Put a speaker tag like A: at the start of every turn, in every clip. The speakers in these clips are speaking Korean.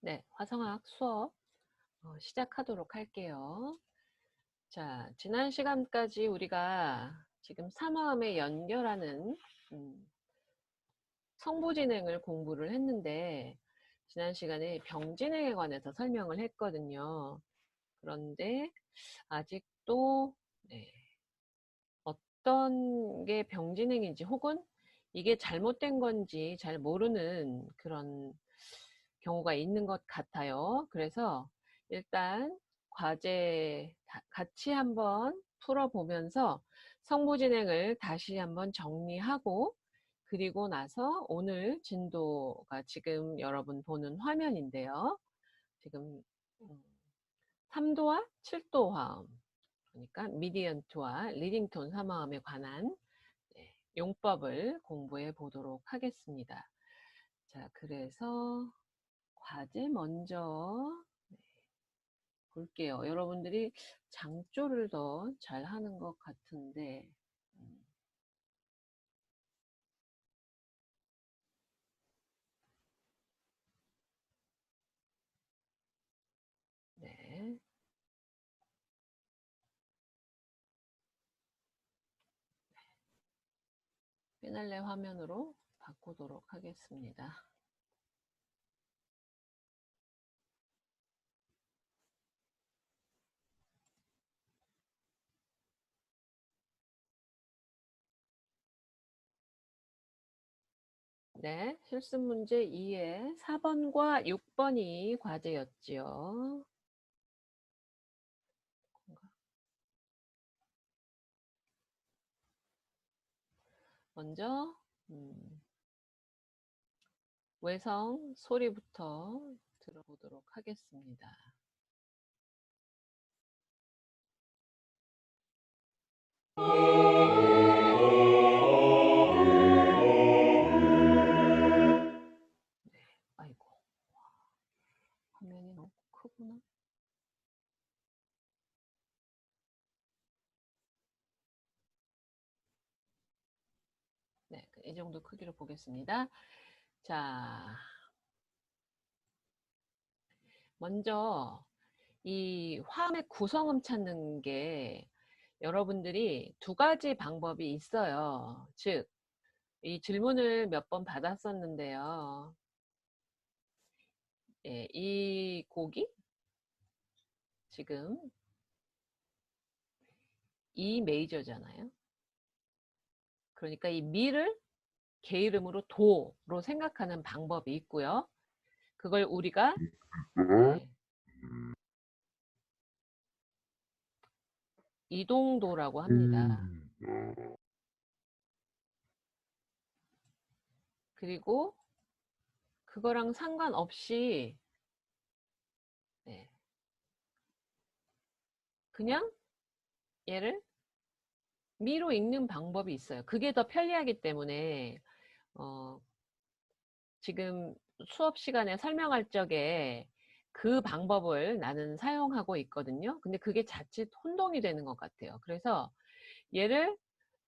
A: 네, 화성학 수업 시작하도록 할게요. 자, 지난 시간까지 우리가 지금 삼화음에 연결하는 성부진행을 공부를 했는데, 지난 시간에 병진행에 관해서 설명을 했거든요. 그런데 아직도 어떤 게 병진행인지 혹은 이게 잘못된 건지 잘 모르는 그런 경우가 있는 것 같아요. 그래서 일단 과제 같이 한번 풀어보면서 성부진행을 다시 한번 정리하고, 그리고 나서 오늘 진도가 지금 여러분 보는 화면인데요. 지금 3도와 7도 화음, 그러니까 미디언트와 리딩톤 3화음에 관한 용법을 공부해 보도록 하겠습니다. 자, 그래서 과제 먼저 볼게요. 여러분들이 장조를 더 잘하는 것 같은데, 네, 피날레 화면으로 바꾸도록 하겠습니다. 네, 실습 문제 2에 4번과 6번이 과제였지요. 먼저 외성 소리부터 들어보도록 하겠습니다. 아이고, 화면이 너무 크구나. 네, 이 정도 크기로 보겠습니다. 자, 먼저 이 화음의 구성음 찾는 게 여러분들이 두 가지 방법이 있어요. 즉, 이 질문을 몇 번 받았었는데요. 예, 이 곡이 지금 E 메이저잖아요. 그러니까 이 미를 개 이름으로 도로 생각하는 방법이 있고요. 그걸 우리가 예, 이동도라고 합니다. 그리고 그거랑 상관없이 그냥 얘를 미로 읽는 방법이 있어요. 그게 더 편리하기 때문에 지금 수업 시간에 설명할 적에 그 방법을 나는 사용하고 있거든요. 근데 그게 자칫 혼동이 되는 것 같아요. 그래서 얘를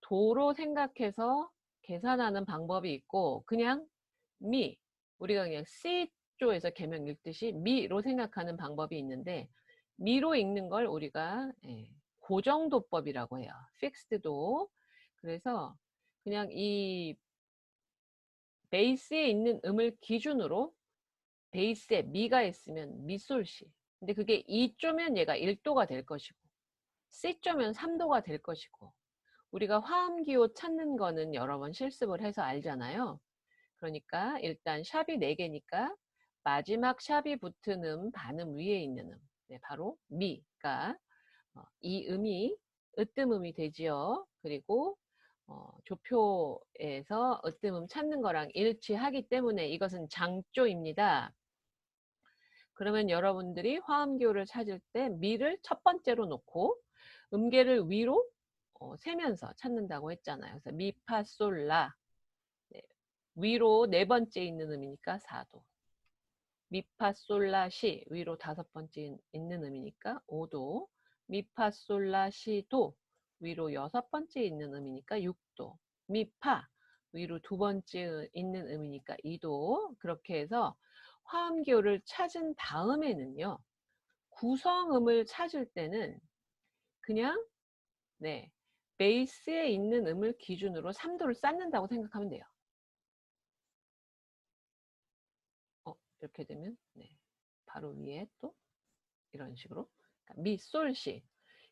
A: 도로 생각해서 계산하는 방법이 있고, 그냥 미, 우리가 그냥 C조에서 계명 읽듯이 미로 생각하는 방법이 있는데, 미로 읽는 걸 우리가 고정도법이라고 해요. 픽스드도. 그래서 그냥 이 베이스에 있는 음을 기준으로 베이스에 미가 있으면 미솔시. 근데 그게 2조면 얘가 1도가 될 것이고, C조면 3도가 될 것이고, 우리가 화음기호 찾는 거는 여러 번 실습을 해서 알잖아요. 그러니까 일단 샵이 4개니까 마지막 샵이 붙은 음, 반음 위에 있는 음. 네, 바로 미가 이 음이 으뜸음이 되지요. 그리고 조표에서 으뜸음 찾는 거랑 일치하기 때문에 이것은 장조입니다. 그러면 여러분들이 화음기호를 찾을 때 미를 첫 번째로 놓고 음계를 위로 세면서 찾는다고 했잖아요. 그래서 미, 파, 솔, 라. 네. 위로 4번째 있는 음이니까 4도. 미, 파, 솔, 라, 시. 위로 5번째 있는 음이니까 5도. 미, 파, 솔, 라, 시, 도. 위로 6번째 있는 음이니까 6도. 미, 파. 위로 2번째 있는 음이니까 2도. 그렇게 해서 화음기호를 찾은 다음에는요. 구성음을 찾을 때는 그냥 네, 베이스에 있는 음을 기준으로 3도를 쌓는다고 생각하면 돼요. 이렇게 되면 네, 바로 위에 또 이런 식으로 미, 솔, 시.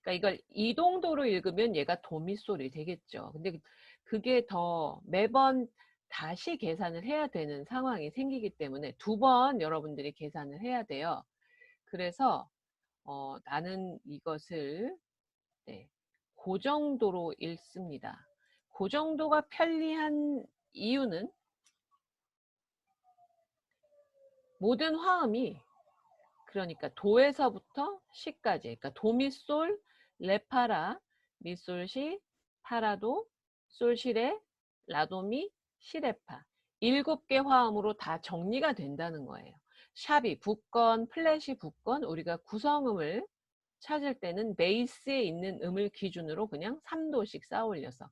A: 그러니까 이걸 이동도로 읽으면 얘가 도미솔이 되겠죠. 근데 그게 더 매번 다시 계산을 해야 되는 상황이 생기기 때문에 2번 여러분들이 계산을 해야 돼요. 그래서 나는 이것을 네, 고정도로 읽습니다. 고정도가 편리한 이유는 모든 화음이 그러니까 도에서부터 시까지 그러니까 도미솔 레파라 미솔시 파라도 솔시레 라도미 시레파 7개 화음으로 다 정리가 된다는 거예요. 샵이 붙건 플랫이 붙건 우리가 구성음을 찾을 때는 베이스에 있는 음을 기준으로 그냥 3도씩 쌓아 올려서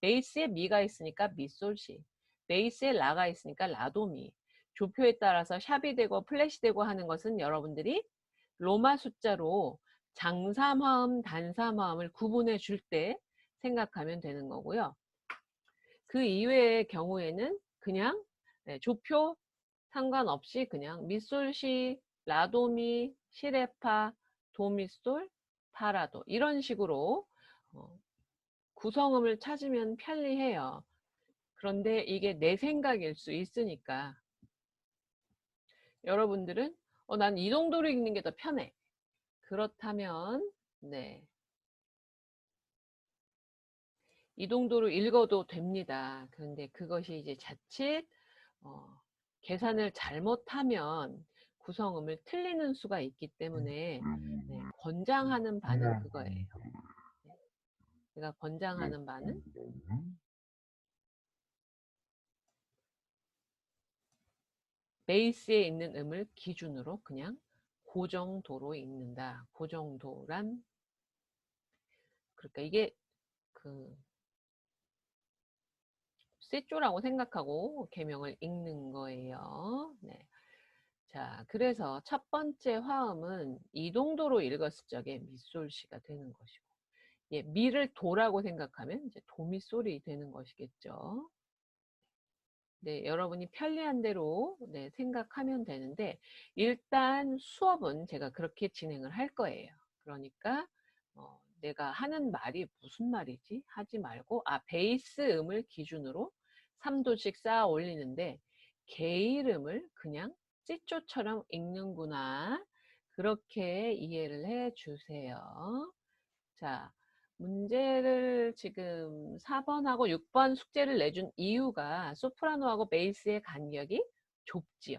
A: 베이스에 미가 있으니까 미솔시 베이스에 라가 있으니까 라도미 조표에 따라서 샵이 되고 플랫이 되고 하는 것은 여러분들이 로마 숫자로 장삼화음, 단삼화음을 구분해 줄 때 생각하면 되는 거고요. 그 이외의 경우에는 그냥 조표 상관없이 그냥 미솔시, 라도미, 시레파, 도미솔, 파라도 이런 식으로 구성음을 찾으면 편리해요. 그런데 이게 내 생각일 수 있으니까 여러분들은 난 이 정도로 읽는 게 더 편해. 그렇다면 네, 이 정도로 읽어도 됩니다. 그런데 그것이 이제 자칫 계산을 잘못하면 구성음을 틀리는 수가 있기 때문에 네, 권장하는 바는 그거예요. 네, 제가 권장하는 바는 베이스에 있는 음을 기준으로 그냥 고정도로 읽는다. 고정도란 그러니까 이게 그 셋조라고 생각하고 계명을 읽는 거예요. 네. 자, 그래서 첫 번째 화음은 이동도로 읽었을 적에 미솔시가 되는 것이고, 예, 미를 도라고 생각하면 이제 도미솔이 되는 것이겠죠. 네, 여러분이 편리한 대로 네, 생각하면 되는데 일단 수업은 제가 그렇게 진행을 할 거예요. 그러니까 내가 하는 말이 무슨 말이지? 하지 말고 베이스 음을 기준으로 3도씩 쌓아 올리는데 게이름을 그냥 찌쪼처럼 읽는구나. 그렇게 이해를 해 주세요. 자, 문제를 지금 4번하고 6번 숙제를 내준 이유가 소프라노하고 베이스의 간격이 좁지요.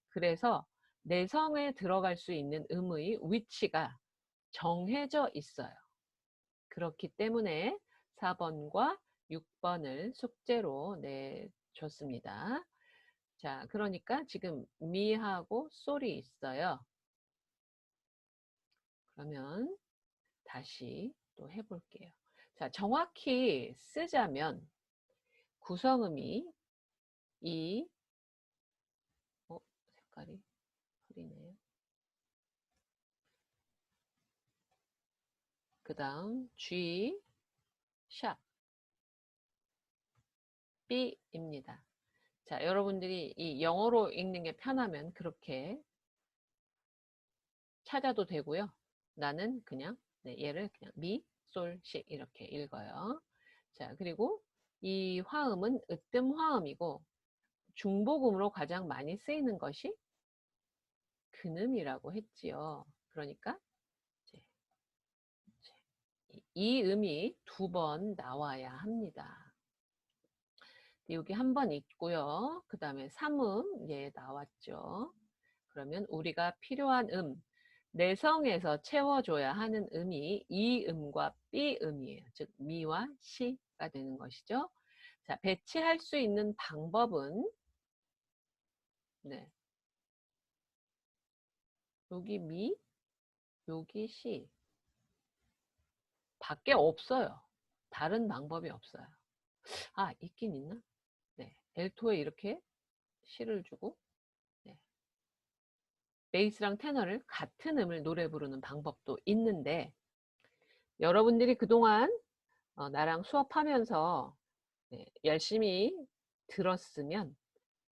A: 그래서 내성에 들어갈 수 있는 음의 위치가 정해져 있어요. 그렇기 때문에 4번과 6번을 숙제로 내줬습니다. 자, 그러니까 지금 미하고 솔이 있어요. 그러면 다시 또 해볼게요. 자, 정확히 쓰자면 구성음이 이 색깔이 흐리네요. 그 다음 G, 샵, B입니다. 자, 여러분들이 이 영어로 읽는 게 편하면 그렇게 찾아도 되고요. 나는 그냥 얘를 그냥 미, 솔, 시 이렇게 읽어요. 자, 그리고 이 화음은 으뜸 화음이고 중복음으로 가장 많이 쓰이는 것이 근음이라고 했지요. 그러니까 이 음이 2번 나와야 합니다. 여기 한 번 있고요. 그 다음에 3음 나왔죠. 그러면 우리가 필요한 내성에서 채워줘야 하는 음이 이 음과 B 음이에요. 즉 미와 시가 되는 것이죠. 자, 배치할 수 있는 방법은 여기 미, 여기 시 밖에 없어요. 다른 방법이 없어요. 있긴 있나? 네, 엘토에 이렇게 시를 주고 베이스랑 테너를 같은 음을 노래 부르는 방법도 있는데, 여러분들이 그동안 나랑 수업하면서 열심히 들었으면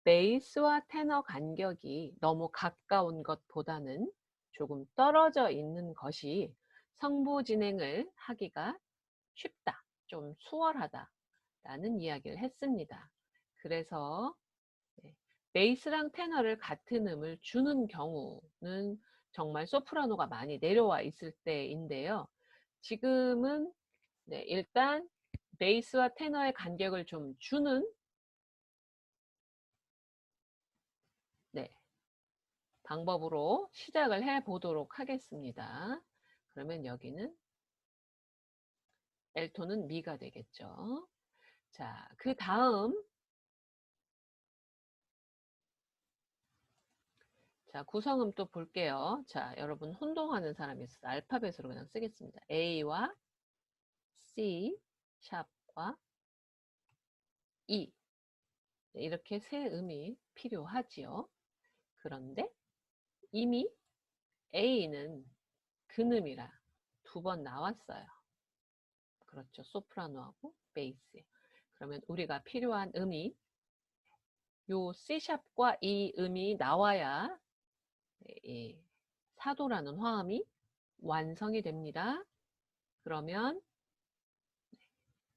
A: 베이스와 테너 간격이 너무 가까운 것보다는 조금 떨어져 있는 것이 성부 진행을 하기가 쉽다, 좀 수월하다 라는 이야기를 했습니다. 그래서 베이스랑 테너를 같은 음을 주는 경우는 정말 소프라노가 많이 내려와 있을 때인데요. 지금은 일단 베이스와 테너의 간격을 좀 주는 방법으로 시작을 해 보도록 하겠습니다. 그러면 여기는 엘토는 미가 되겠죠. 자, 그 다음, 자, 구성음 또 볼게요. 자, 여러분 혼동하는 사람이 있어서 알파벳으로 그냥 쓰겠습니다. A와 C, 샵과 E. 이렇게 세 음이 필요하지요. 그런데 이미 A는 근음이라 두 번 나왔어요. 그렇죠. 소프라노하고 베이스. 그러면 우리가 필요한 음이 요 C샵과 이 음이 나와야 이 사도라는 화음이 완성이 됩니다. 그러면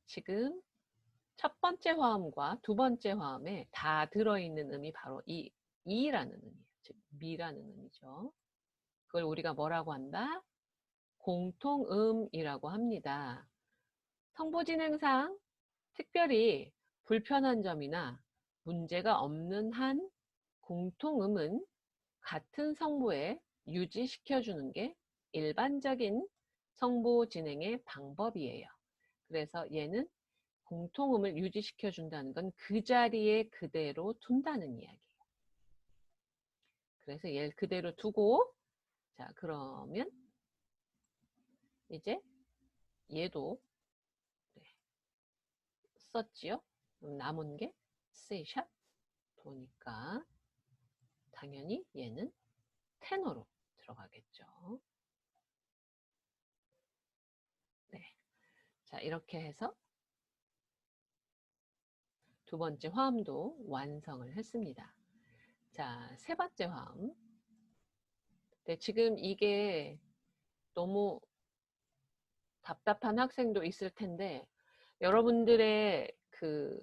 A: 지금 첫 번째 화음과 두 번째 화음에 다 들어있는 음이 바로 이 이라는 음이에요. 즉 미라는 음이죠. 그걸 우리가 뭐라고 한다? 공통음이라고 합니다. 성보진행상 특별히 불편한 점이나 문제가 없는 한 공통음은 같은 성부에 유지시켜주는 게 일반적인 성보 진행의 방법이에요. 그래서 얘는 공통음을 유지시켜준다는 건 그 자리에 그대로 둔다는 이야기예요. 그래서 얘를 그대로 두고, 자, 그러면 이제 얘도 썼지요? 남은 게 C샵 도니까 당연히 얘는 테너로 들어가겠죠. 네. 자, 이렇게 해서 두 번째 화음도 완성을 했습니다. 자, 세 번째 화음. 네, 지금 이게 너무 답답한 학생도 있을 텐데, 여러분들의 그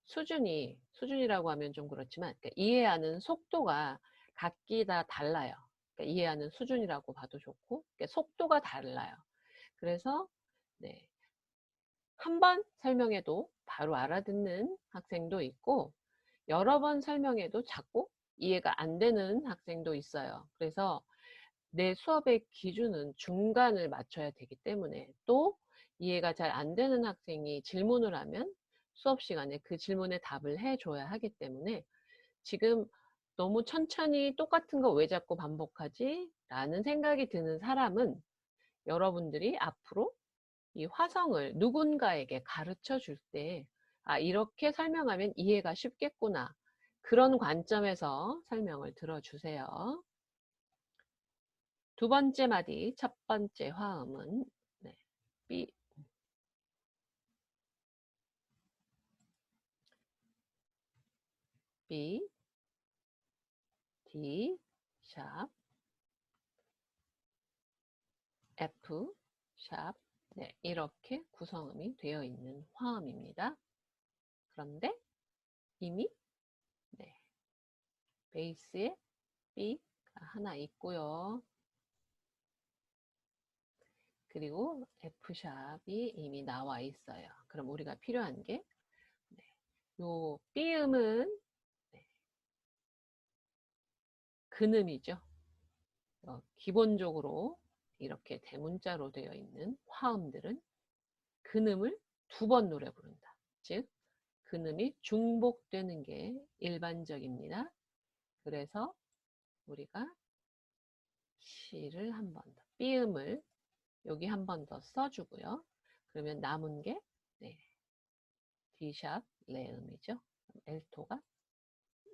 A: 수준이라고 하면 좀 그렇지만, 그러니까 이해하는 속도가 각기 다 달라요. 그러니까 이해하는 수준이라고 봐도 좋고, 그러니까 속도가 달라요. 그래서, 네. 한 번 설명해도 바로 알아듣는 학생도 있고, 여러 번 설명해도 자꾸 이해가 안 되는 학생도 있어요. 그래서 내 수업의 기준은 중간을 맞춰야 되기 때문에, 또 이해가 잘 안 되는 학생이 질문을 하면 수업 시간에 그 질문에 답을 해줘야 하기 때문에, 지금 너무 천천히 똑같은 거 왜 자꾸 반복하지? 라는 생각이 드는 사람은 여러분들이 앞으로 이 화성을 누군가에게 가르쳐 줄 때, 아, 이렇게 설명하면 이해가 쉽겠구나. 그런 관점에서 설명을 들어주세요. 두 번째 마디, 첫 번째 화음은 B, B, D, 샵, F, 샵, 이렇게 구성음이 되어 있는 화음입니다. 그런데 이미 베이스에 B가 하나 있고요. 그리고 F샵이 이미 나와 있어요. 그럼 우리가 필요한 게 요 B음은 근음이죠. 기본적으로 이렇게 대문자로 되어 있는 화음들은 근음을 두 번 노래 부른다. 즉 근음이 중복되는 게 일반적입니다. 그래서 우리가 C를 한 번 더, B음을 여기 한 번 더 써주고요. 그러면 남은 게 D샵 레음이죠. 엘토가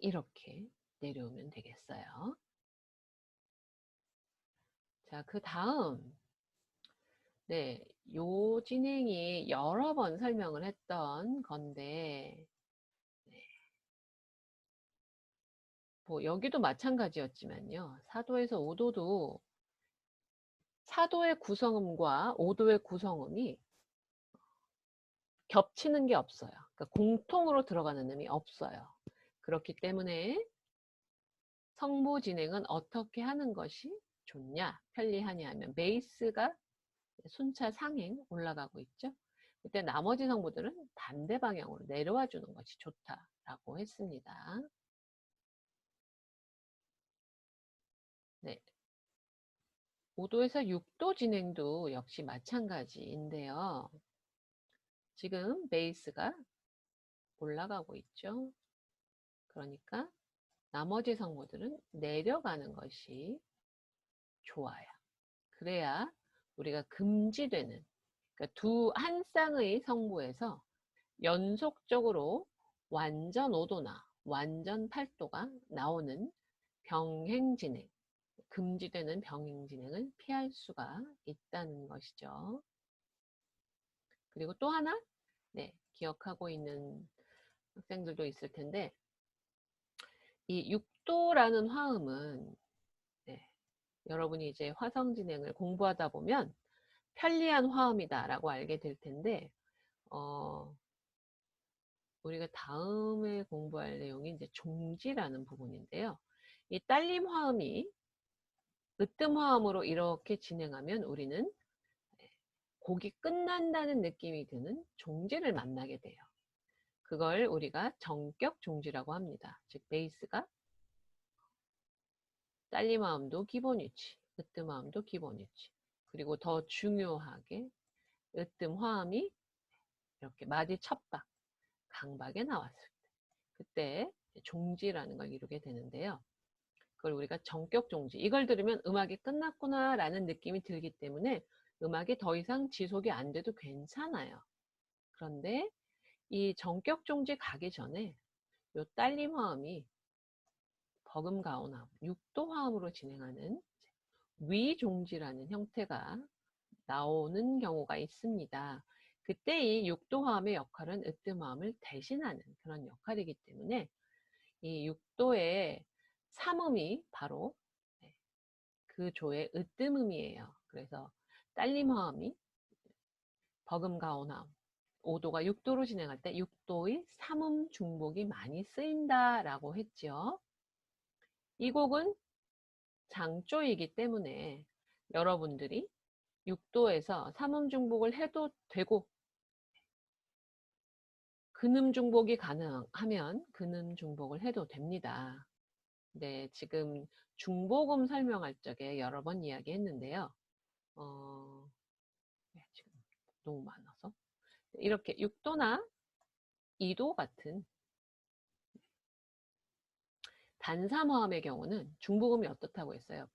A: 이렇게 내려오면 되겠어요. 자, 그 다음, 네, 요 진행이 여러 번 설명을 했던 건데, 뭐, 여기도 마찬가지였지만요. 사도에서 오도도 사도의 구성음과 오도의 구성음이 겹치는 게 없어요. 그러니까 공통으로 들어가는 음이 없어요. 그렇기 때문에 성보 진행은 어떻게 하는 것이 좋냐, 편리하냐 하면 베이스가 순차 상행 올라가고 있죠. 그때 나머지 성보들은 반대 방향으로 내려와 주는 것이 좋다라고 했습니다. 네. 5도에서 6도 진행도 역시 마찬가지인데요. 지금 베이스가 올라가고 있죠. 그러니까 나머지 성보들은 내려가는 것이 좋아요. 그래야 우리가 금지되는, 그러니까 한 쌍의 성보에서 연속적으로 완전 5도나 완전 8도가 나오는 병행진행, 금지되는 병행진행을 피할 수가 있다는 것이죠. 그리고 또 하나, 네, 기억하고 있는 학생들도 있을 텐데, 이 6도라는 화음은, 네, 여러분이 이제 화성진행을 공부하다 보면 편리한 화음이다라고 알게 될 텐데, 우리가 다음에 공부할 내용이 이제 종지라는 부분인데요. 이 딸림 화음이 으뜸 화음으로 이렇게 진행하면 우리는 곡이 끝난다는 느낌이 드는 종지를 만나게 돼요. 그걸 우리가 정격 종지라고 합니다. 즉 베이스가 딸림 화음도 기본 위치, 으뜸 화음도 기본 위치, 그리고 더 중요하게 으뜸 화음이 이렇게 마디 첫박, 강박에 나왔을 때 그때 종지라는 걸 이루게 되는데요. 그걸 우리가 정격 종지, 이걸 들으면 음악이 끝났구나 라는 느낌이 들기 때문에 음악이 더 이상 지속이 안 돼도 괜찮아요. 그런데 이 정격 종지 가기 전에 요 딸림 화음이 버금가온화음, 6도 화음으로 진행하는 위종지라는 형태가 나오는 경우가 있습니다. 그때 이 6도 화음의 역할은 으뜸 화음을 대신하는 그런 역할이기 때문에 이 6도의 3음이 바로 그 조의 으뜸음이에요. 그래서 딸림 화음이 버금가온화음, 5도가 6도로 진행할 때 6도의 3음 중복이 많이 쓰인다라고 했죠. 이 곡은 장조이기 때문에 여러분들이 6도에서 3음 중복을 해도 되고 근음 중복이 가능하면 근음 중복을 해도 됩니다. 네, 지금 중복음 설명할 적에 여러 번 이야기했는데요. 지금 너무 많아서 이렇게 6도나 2도 같은 단삼화음의 경우는 중복음이 어떻다고 했어요?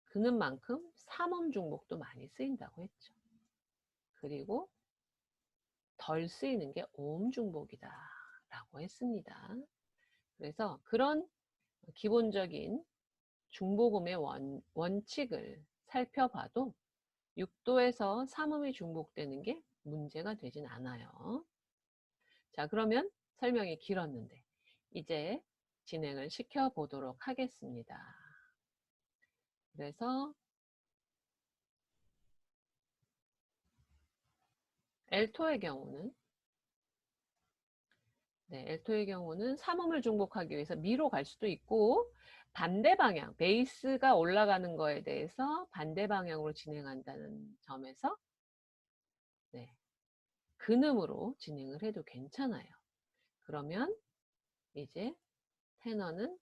A: 근음만큼 3음 중복도 많이 쓰인다고 했죠. 그리고 덜 쓰이는 게 5음 중복이다 라고 했습니다. 그래서 그런 기본적인 중복음의 원칙을 살펴봐도 6도에서 3음이 중복되는 게 문제가 되진 않아요. 자, 그러면 설명이 길었는데 이제 진행을 시켜보도록 하겠습니다. 그래서 엘토의 경우는 엘토의 경우는 3음을 중복하기 위해서 미로 갈 수도 있고 반대 방향, 베이스가 올라가는 거에 대해서 반대 방향으로 진행한다는 점에서 근음으로 진행을 해도 괜찮아요. 그러면 이제 테너는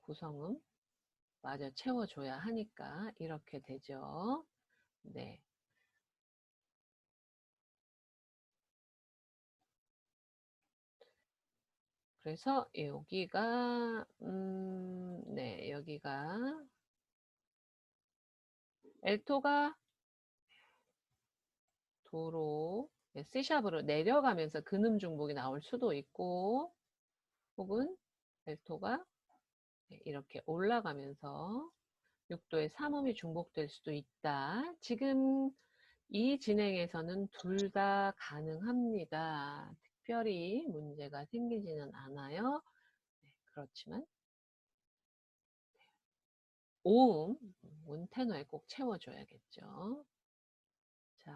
A: 구성음 마저 채워줘야 하니까 이렇게 되죠. 네. 그래서 여기가 네, 여기가 엘토가 도로 C샵으로 내려가면서 근음 중복이 나올 수도 있고 혹은 엘토가 이렇게 올라가면서 6도의 삼음이 중복될 수도 있다. 지금 이 진행에서는 둘 다 가능합니다. 특별히 문제가 생기지는 않아요. 그렇지만 5음은 테너에 꼭 채워줘야겠죠. 자,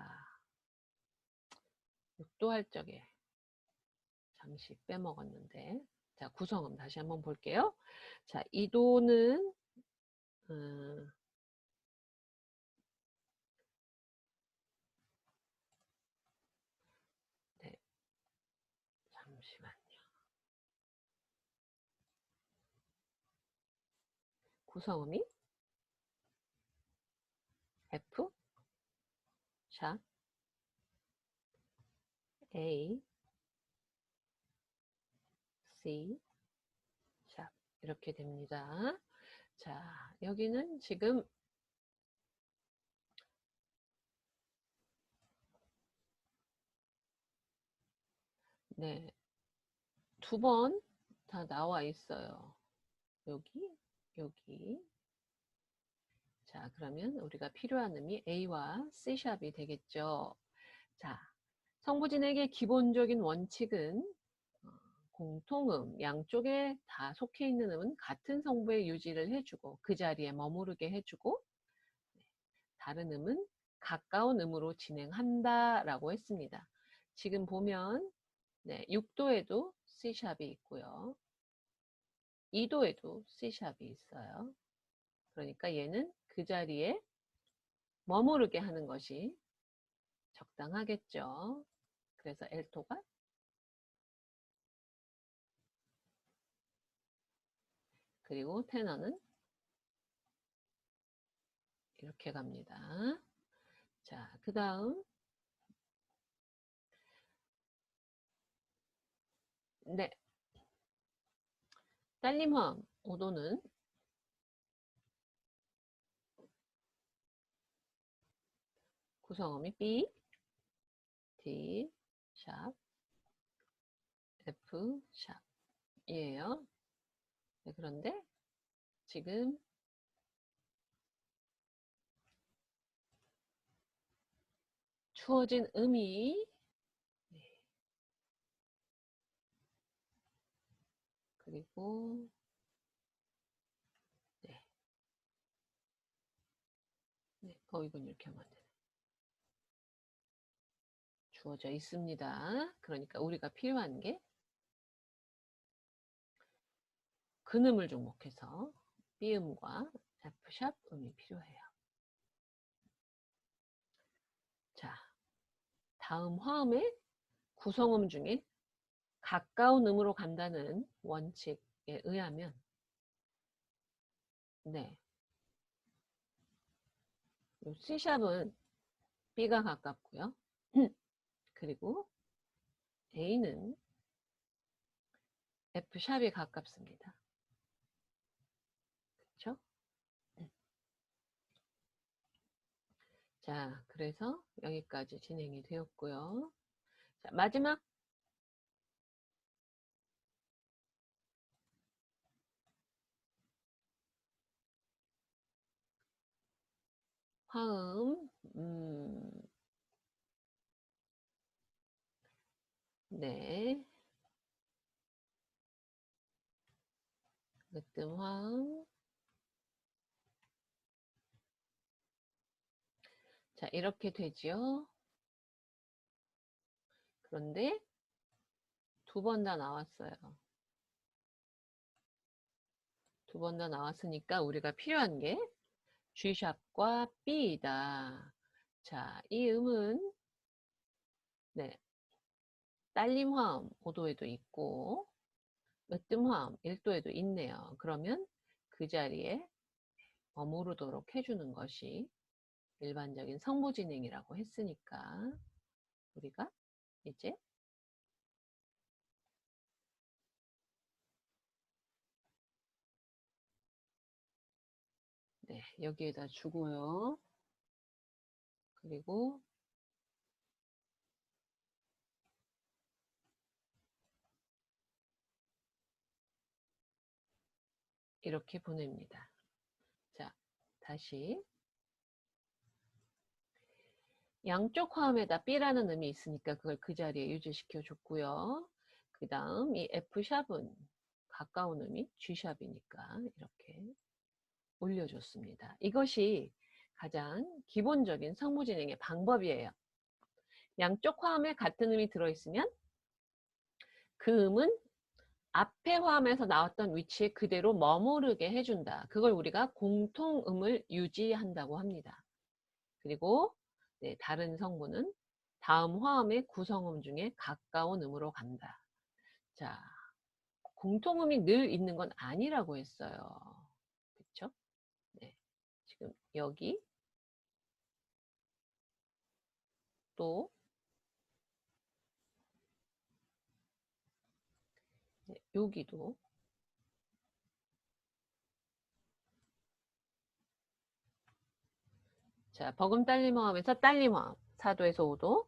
A: 6도 할 적에 잠시 빼먹었는데, 자, 구성음 다시 한번 볼게요. 자, 2도는 네, 잠시만요. 구성음이 F, 샵, A, C, 샵 이렇게 됩니다. 자, 여기는 지금 네, 2번 다 나와 있어요. 여기, 여기. 자, 그러면 우리가 필요한 음이 A와 C샵이 되겠죠. 자, 성부진에게 기본적인 원칙은 공통음, 양쪽에 다 속해 있는 음은 같은 성부의 유지를 해주고 그 자리에 머무르게 해주고 다른 음은 가까운 음으로 진행한다 라고 했습니다. 지금 보면 6도에도 C샵이 있고요. 2도에도 C샵이 있어요. 그러니까 얘는 그 자리에 머무르게 하는 것이 적당하겠죠. 그래서 엘토가 그리고 테너는 이렇게 갑니다. 자, 그 다음 네, 딸림화음 5도는 구성음이 B, D, 샵, F, 샵이에요. 네, 그런데 지금 주어진 음이 그리고 이건 이렇게 하면 안 되네. 주어져 있습니다. 그러니까 우리가 필요한 게 근음을 중복해서 B음과 F샵 음이 필요해요. 자, 다음 화음의 구성음 중에 가까운 음으로 간다는 원칙에 의하면 C샵은 B가 가깝고요. 그리고 A는 F샵이 가깝습니다. 그렇죠? 자, 그래서 여기까지 진행이 되었고요. 자, 마지막 화음 네, 으뜸 화음. 자, 이렇게 되지요. 그런데 2번 다 나왔어요. 2번 다 나왔으니까 우리가 필요한 게 G샵과 B이다. 자, 이 음은 딸림 화음 5도에도 있고 으뜸 화음 1도에도 있네요. 그러면 그 자리에 머무르도록 해주는 것이 일반적인 성부 진행이라고 했으니까 우리가 이제 여기에다 주고요. 그리고 이렇게 보냅니다. 자, 다시 양쪽 화음에다 B라는 음이 있으니까 그걸 그 자리에 유지시켜 줬고요. 그 다음 이 F샵은 가까운 음이 G샵이니까 이렇게 올려줬습니다. 이것이 가장 기본적인 성무진행의 방법이에요. 양쪽 화음에 같은 음이 들어있으면 그 음은 앞에 화음에서 나왔던 위치에 그대로 머무르게 해준다. 그걸 우리가 공통음을 유지한다고 합니다. 그리고 네, 다른 성분은 다음 화음의 구성음 중에 가까운 음으로 간다. 자, 공통음이 늘 있는 건 아니라고 했어요. 그렇죠? 네, 지금 여기 또 네, 여기도 자, 버금 딸림화음에서 딸림화음 4도에서 5도,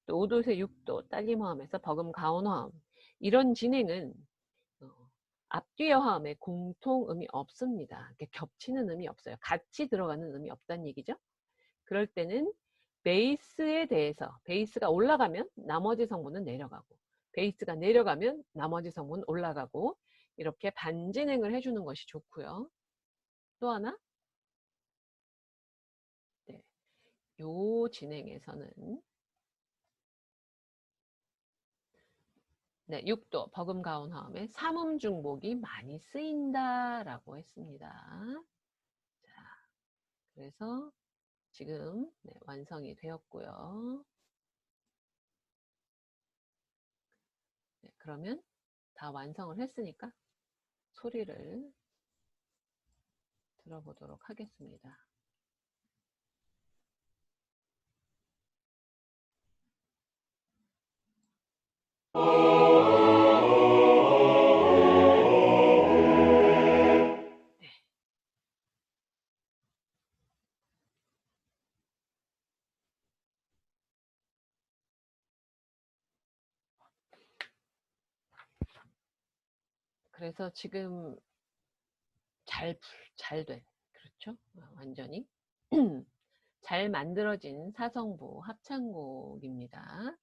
A: 또 5도에서 6도 딸림화음에서 버금 가온화음. 이런 진행은 앞뒤의 화음에 공통음이 없습니다. 이렇게 겹치는 음이 없어요. 같이 들어가는 음이 없다는 얘기죠. 그럴 때는 베이스에 대해서 베이스가 올라가면 나머지 성분은 내려가고 베이스가 내려가면 나머지 성분은 올라가고 이렇게 반진행을 해주는 것이 좋고요. 또 하나 네, 요 진행에서는 네, 6도 버금가온 화음에 삼음 중복이 많이 쓰인다라고 했습니다. 자, 그래서 지금 네, 완성이 되었고요. 네, 그러면 다 완성을 했으니까 소리를 들어보도록 하겠습니다. 네. 그래서 지금 잘 돼. 그렇죠? 완전히. 잘 만들어진 사성부 합창곡입니다.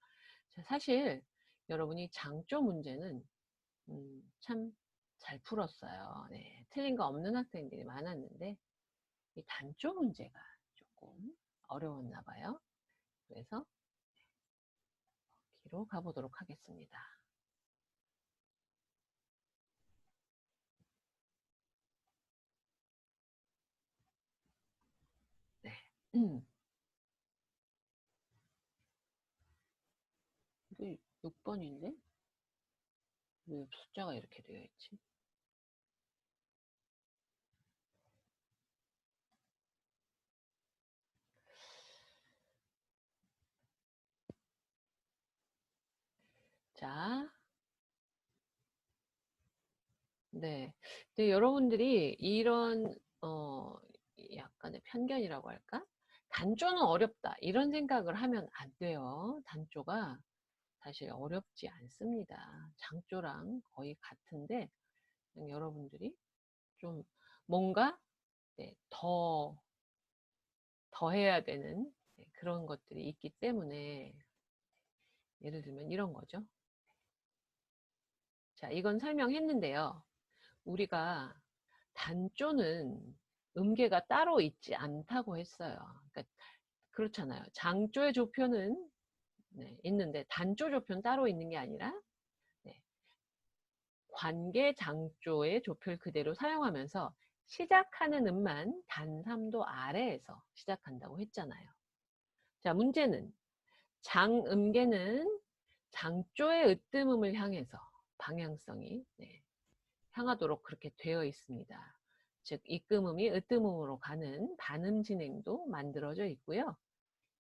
A: 사실 여러분이 장조 문제는 참 잘 풀었어요. 네, 틀린 거 없는 학생들이 많았는데 이 단조 문제가 조금 어려웠나 봐요. 그래서 뒤로 가보도록 하겠습니다. 네. 6번인데 왜 숫자가 이렇게 되어 있지? 자, 네. 근데 여러분들이 이런 약간의 편견이라고 할까? 단조는 어렵다. 이런 생각을 하면 안 돼요. 단조가 사실 어렵지 않습니다. 장조랑 거의 같은데 여러분들이 좀 뭔가 네, 더 해야 되는 네, 그런 것들이 있기 때문에 예를 들면 이런 거죠. 자, 이건 설명했는데요. 우리가 단조는 음계가 따로 있지 않다고 했어요. 그러니까 그렇잖아요. 장조의 조표는 네, 있는데 단조 조표는 따로 있는 게 아니라 네, 관계 장조의 조표를 그대로 사용하면서 시작하는 음만 단 3도 아래에서 시작한다고 했잖아요. 자, 문제는 장음계는 장조의 으뜸음을 향해서 방향성이 네, 향하도록 그렇게 되어 있습니다. 즉 입금음이 으뜸음으로 가는 반음 진행도 만들어져 있고요.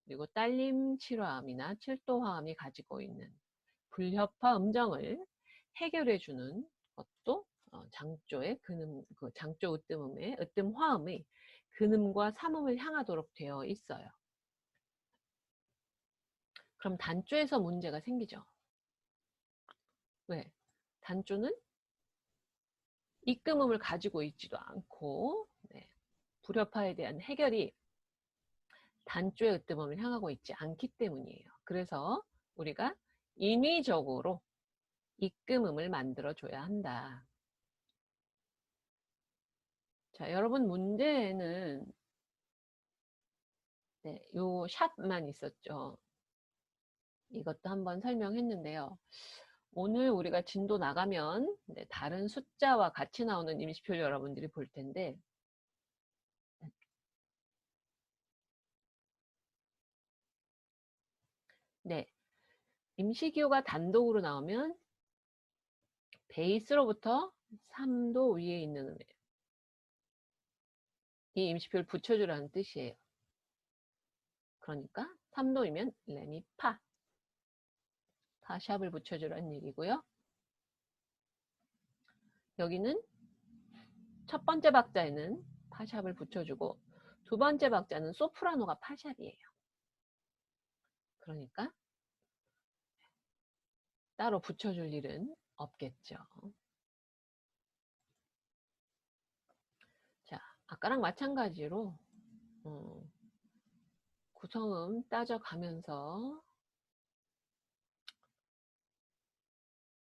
A: 그리고 딸림 7화음이나 7도 화음이 가지고 있는 불협화 음정을 해결해 주는 것도 장조의 근음, 그 장조 으뜸음의 으뜸 화음의 근음과 삼음을 향하도록 되어 있어요. 그럼 단조에서 문제가 생기죠. 왜? 단조는 입금음을 가지고 있지도 않고 불협화에 대한 해결이 단조의 으뜸음을 향하고 있지 않기 때문이에요. 그래서 우리가 인위적으로 입금음을 만들어줘야 한다. 자, 여러분 문제에는 요 샵만 있었죠. 이것도 한번 설명했는데요. 오늘 우리가 진도 나가면 다른 숫자와 같이 나오는 임시표를 여러분들이 볼 텐데 임시기호가 단독으로 나오면 베이스로부터 3도 위에 있는 음이에요. 이 임시표를 붙여주라는 뜻이에요. 그러니까 3도이면 레미파 샵을 붙여주라는 얘기고요. 여기는 첫 번째 박자에는 파샵을 붙여주고 두 번째 박자는 소프라노가 파샵이에요. 그러니까 따로 붙여줄 일은 없겠죠. 자, 아까랑 마찬가지로 구성음 따져가면서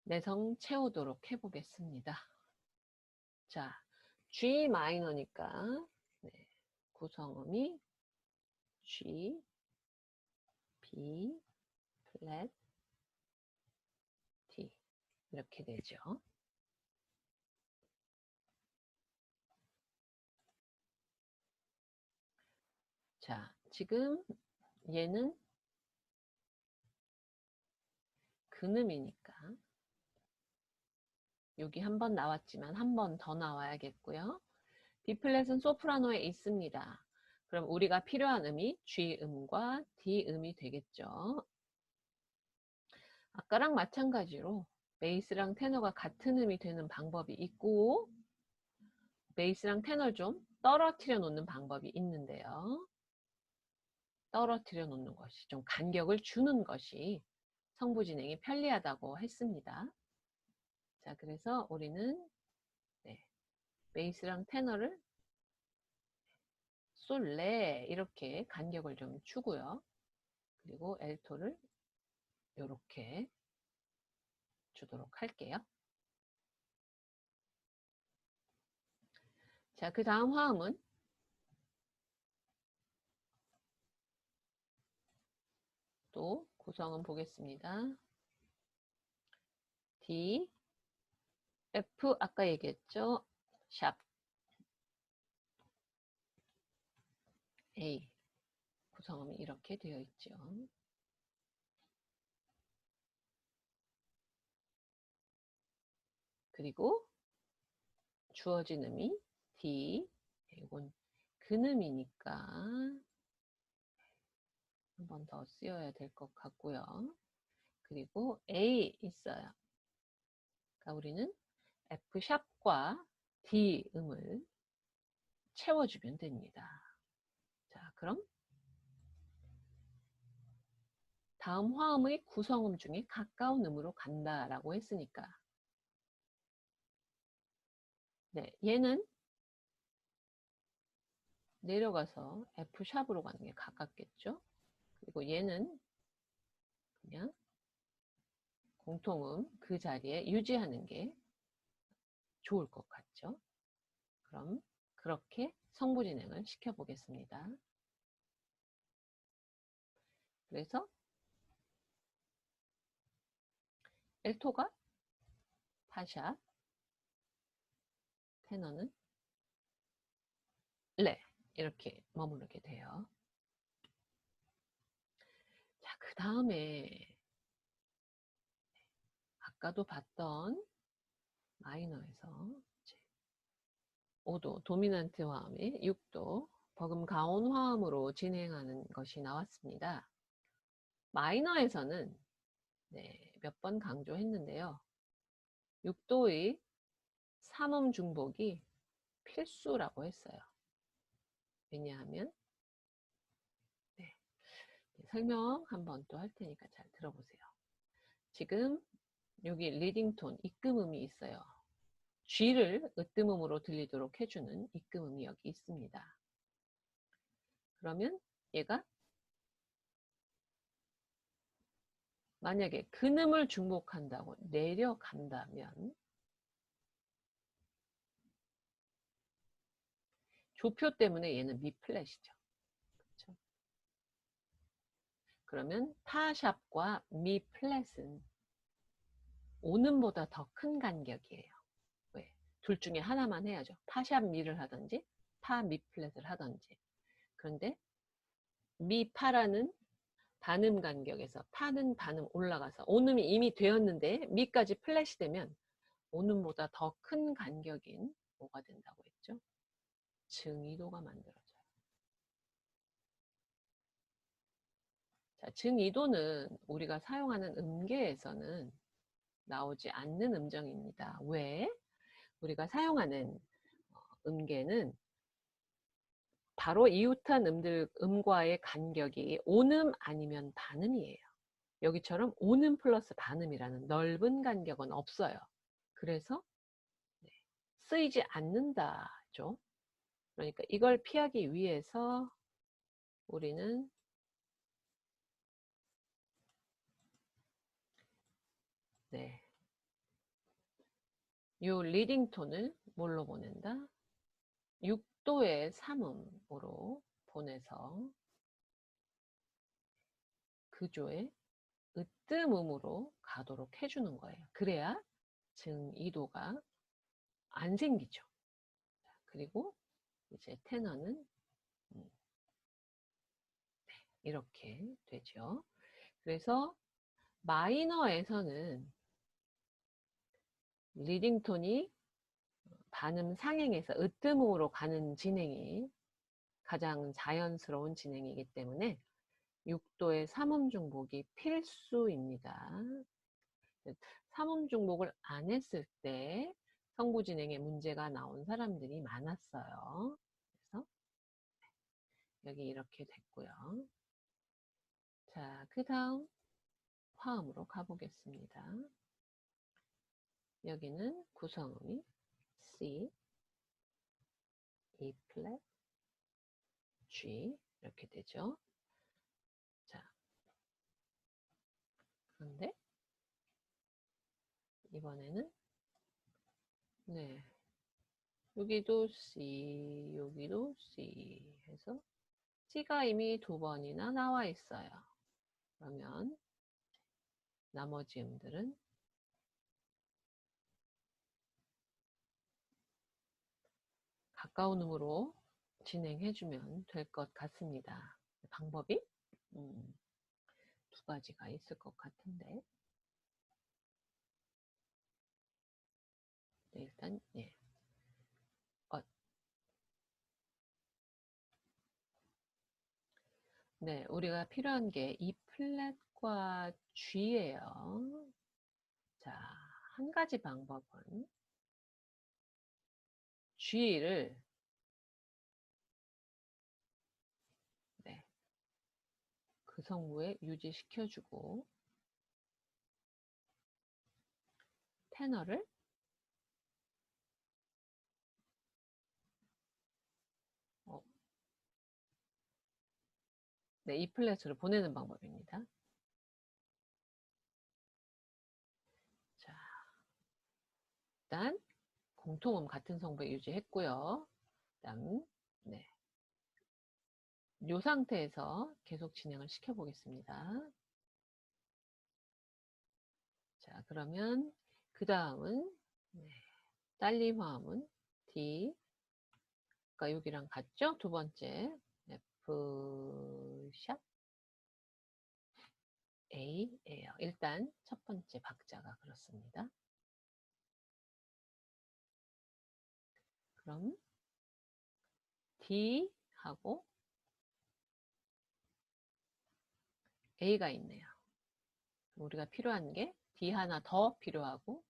A: 내성 채우도록 해보겠습니다. 자, G 마이너니까 구성음이 G, B, 플랫, D 이렇게 되죠. 자, 지금 얘는 근음이니까 여기 한 번 나왔지만 한 번 더 나와야겠고요. B플랫은 소프라노에 있습니다. 그럼 우리가 필요한 음이 G음과 D음이 되겠죠. 아까랑 마찬가지로 베이스랑 테너가 같은 음이 되는 방법이 있고 베이스랑 테너를 좀 떨어뜨려 놓는 방법이 있는데요. 떨어뜨려 놓는 것이 좀 간격을 주는 것이 성부 진행이 편리하다고 했습니다. 자, 그래서 우리는 베이스랑 테너를 솔레 이렇게 간격을 좀 주고요. 그리고 엘토를 이렇게 주도록 할게요. 자, 그 다음 화음은 또 구성은 보겠습니다. D, F 아까 얘기했죠. 샵 A 구성음이 이렇게 되어 있죠. 그리고 주어진 음이 D, 이건 근음이니까 한 번 더 쓰여야 될 것 같고요. 그리고 A 있어요. 그러니까 우리는 F샵과 D 음을 채워주면 됩니다. 자, 그럼 다음 화음의 구성음 중에 가까운 음으로 간다라고 했으니까 얘는 내려가서 F샵으로 가는 게 가깝겠죠. 그리고 얘는 그냥 공통음 그 자리에 유지하는 게 좋을 것 같죠. 그럼 그렇게 성부 진행을 시켜보겠습니다. 그래서 엘토가 파샵, 테너는 레 이렇게 머무르게 돼요. 자, 그 다음에 아까도 봤던 마이너에서 5도 도미넌트 화음이 6도 버금가온 화음으로 진행하는 것이 나왔습니다. 마이너에서는 몇 번 강조했는데요. 6도의 3음 중복이 필수라고 했어요. 왜냐하면 설명 한번 또 할 테니까 잘 들어보세요. 지금 여기 리딩톤 입금음이 있어요. G를 으뜸음으로 들리도록 해주는 입금음이 여기 있습니다. 그러면 얘가 만약에 근음을 중복한다고 내려간다면 조표 때문에 얘는 미 플랫이죠. 그렇죠? 그러면 파샵과 미 플랫은 오는보다 더 큰 간격이에요. 왜? 둘 중에 하나만 해야죠. 파샵 미를 하든지 파 미 플랫을 하든지. 그런데 미 파라는 반음 간격에서 파는 반음 올라가서 오음이 이미 되었는데 미까지 플랫이 되면 오음보다 더 큰 간격인 뭐가 된다고 했죠? 증이도가 만들어져요. 자, 증이도는 우리가 사용하는 음계에서는 나오지 않는 음정입니다. 왜? 우리가 사용하는 음계는 바로 이웃한 음과의 간격이 온음 아니면 반음이에요. 여기처럼 온음 플러스 반음이라는 넓은 간격은 없어요. 그래서 쓰이지 않는다죠. 그러니까 이걸 피하기 위해서 우리는 요 리딩 톤을 뭘로 보낸다? 6도의 3음으로 보내서 그조의 으뜸음으로 가도록 해주는 거예요. 그래야 증이도가 안 생기죠. 그리고 이제 테너는 이렇게 되죠. 그래서 마이너에서는 리딩 톤이 반음 상행에서 으뜸음으로 가는 진행이 가장 자연스러운 진행이기 때문에 6도의 3음 중복이 필수입니다. 3음 중복을 안 했을 때 성부 진행에 문제가 나온 사람들이 많았어요. 그래서 여기 이렇게 됐고요. 자, 그 다음 화음으로 가보겠습니다. 여기는 구성음이 C, E 플랫, G 이렇게 되죠. 자, 그런데 이번에는 여기도 C, 여기도 C 해서 C가 이미 2번이나 나와 있어요. 그러면 나머지 음들은 가까운 음으로 진행해주면 될 것 같습니다. 방법이 2가지가 있을 것 같은데 일단 우리가 필요한 게 E 플랫과 G예요. 자, 한 가지 방법은 G를 그 성부에 유지시켜주고 테너를 E 플랫으로 보내는 방법입니다. 자, 일단 공통음 같은 성부에 유지했고요. 그다음 이 상태에서 계속 진행을 시켜보겠습니다. 자, 그러면 그 다음은 딸림 화음은 D, 그러니까 여기랑 같죠? 두 번째 F 샵 A예요. 일단 첫 번째 박자가 그렇습니다. 그럼 D 하고 A가 있네요. 우리가 필요한 게 D 하나 더 필요하고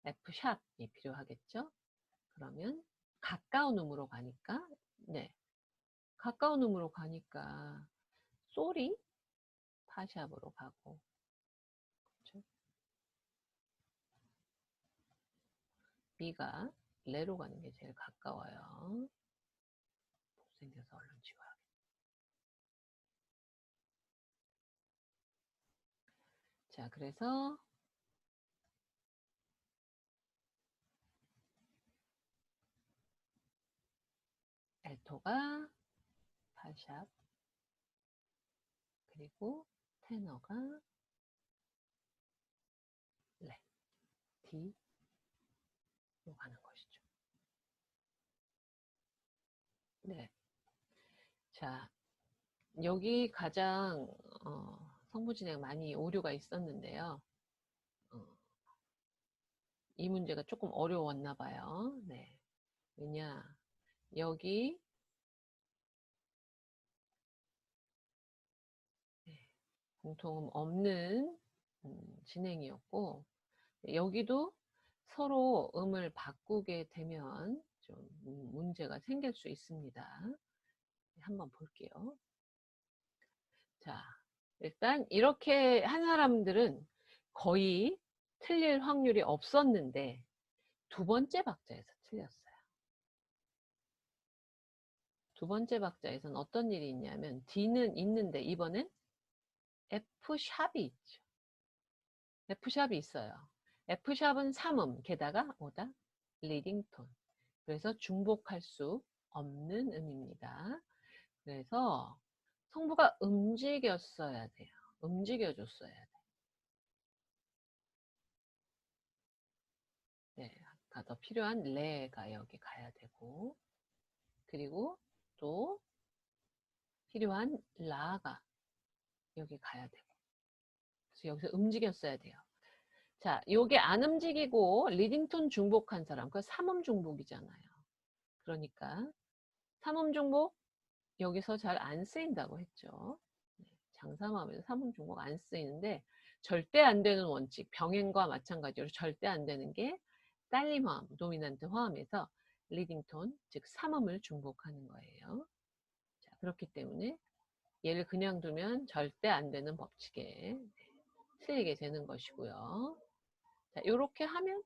A: F 샵이 필요하겠죠? 그러면 가까운 음으로 가니까 가까운 음으로 가니까 솔이 파샵으로 가고 그렇죠? 미가 레로 가는 게 제일 가까워요. 못생겨서 얼른 지워야겠다. 자, 그래서 알토가 파샵, 그리고 테너가 레, D로 가는 것이죠. 네. 자, 여기 가장 성부 진행 많이 오류가 있었는데요. 이 문제가 조금 어려웠나 봐요. 네. 왜냐, 여기 공통음 없는 진행이었고, 여기도 서로 음을 바꾸게 되면 좀 문제가 생길 수 있습니다. 한번 볼게요. 자, 일단 이렇게 한 사람들은 거의 틀릴 확률이 없었는데 두 번째 박자에서 틀렸어요. 두 번째 박자에서는 어떤 일이 있냐면 D는 있는데 이번엔 F샵이 있죠. F샵이 있어요. F샵은 3음, 게다가 뭐다? 리딩톤. 그래서 중복할 수 없는 음입니다. 그래서 성부가 움직였어야 돼요. 움직여줬어야 돼요. 네, 아까 더 필요한 레가 여기 가야 되고, 그리고 또 필요한 라가 여기 가야 되고, 그래서 여기서 움직였어야 돼요. 자, 요게 안 움직이고 리딩톤 중복한 사람, 그 3음 중복이잖아요. 그러니까 3음 중복 여기서 잘 안 쓰인다고 했죠. 장삼하면서 3음 중복 안 쓰이는데 절대 안 되는 원칙, 병행과 마찬가지로 절대 안 되는 게 딸림 화음, 도미넌트 화음에서 리딩톤, 즉 3음을 중복하는 거예요. 자, 그렇기 때문에 얘를 그냥 두면 절대 안 되는 법칙에 틀리게 되는 것이고요. 자, 이렇게 하면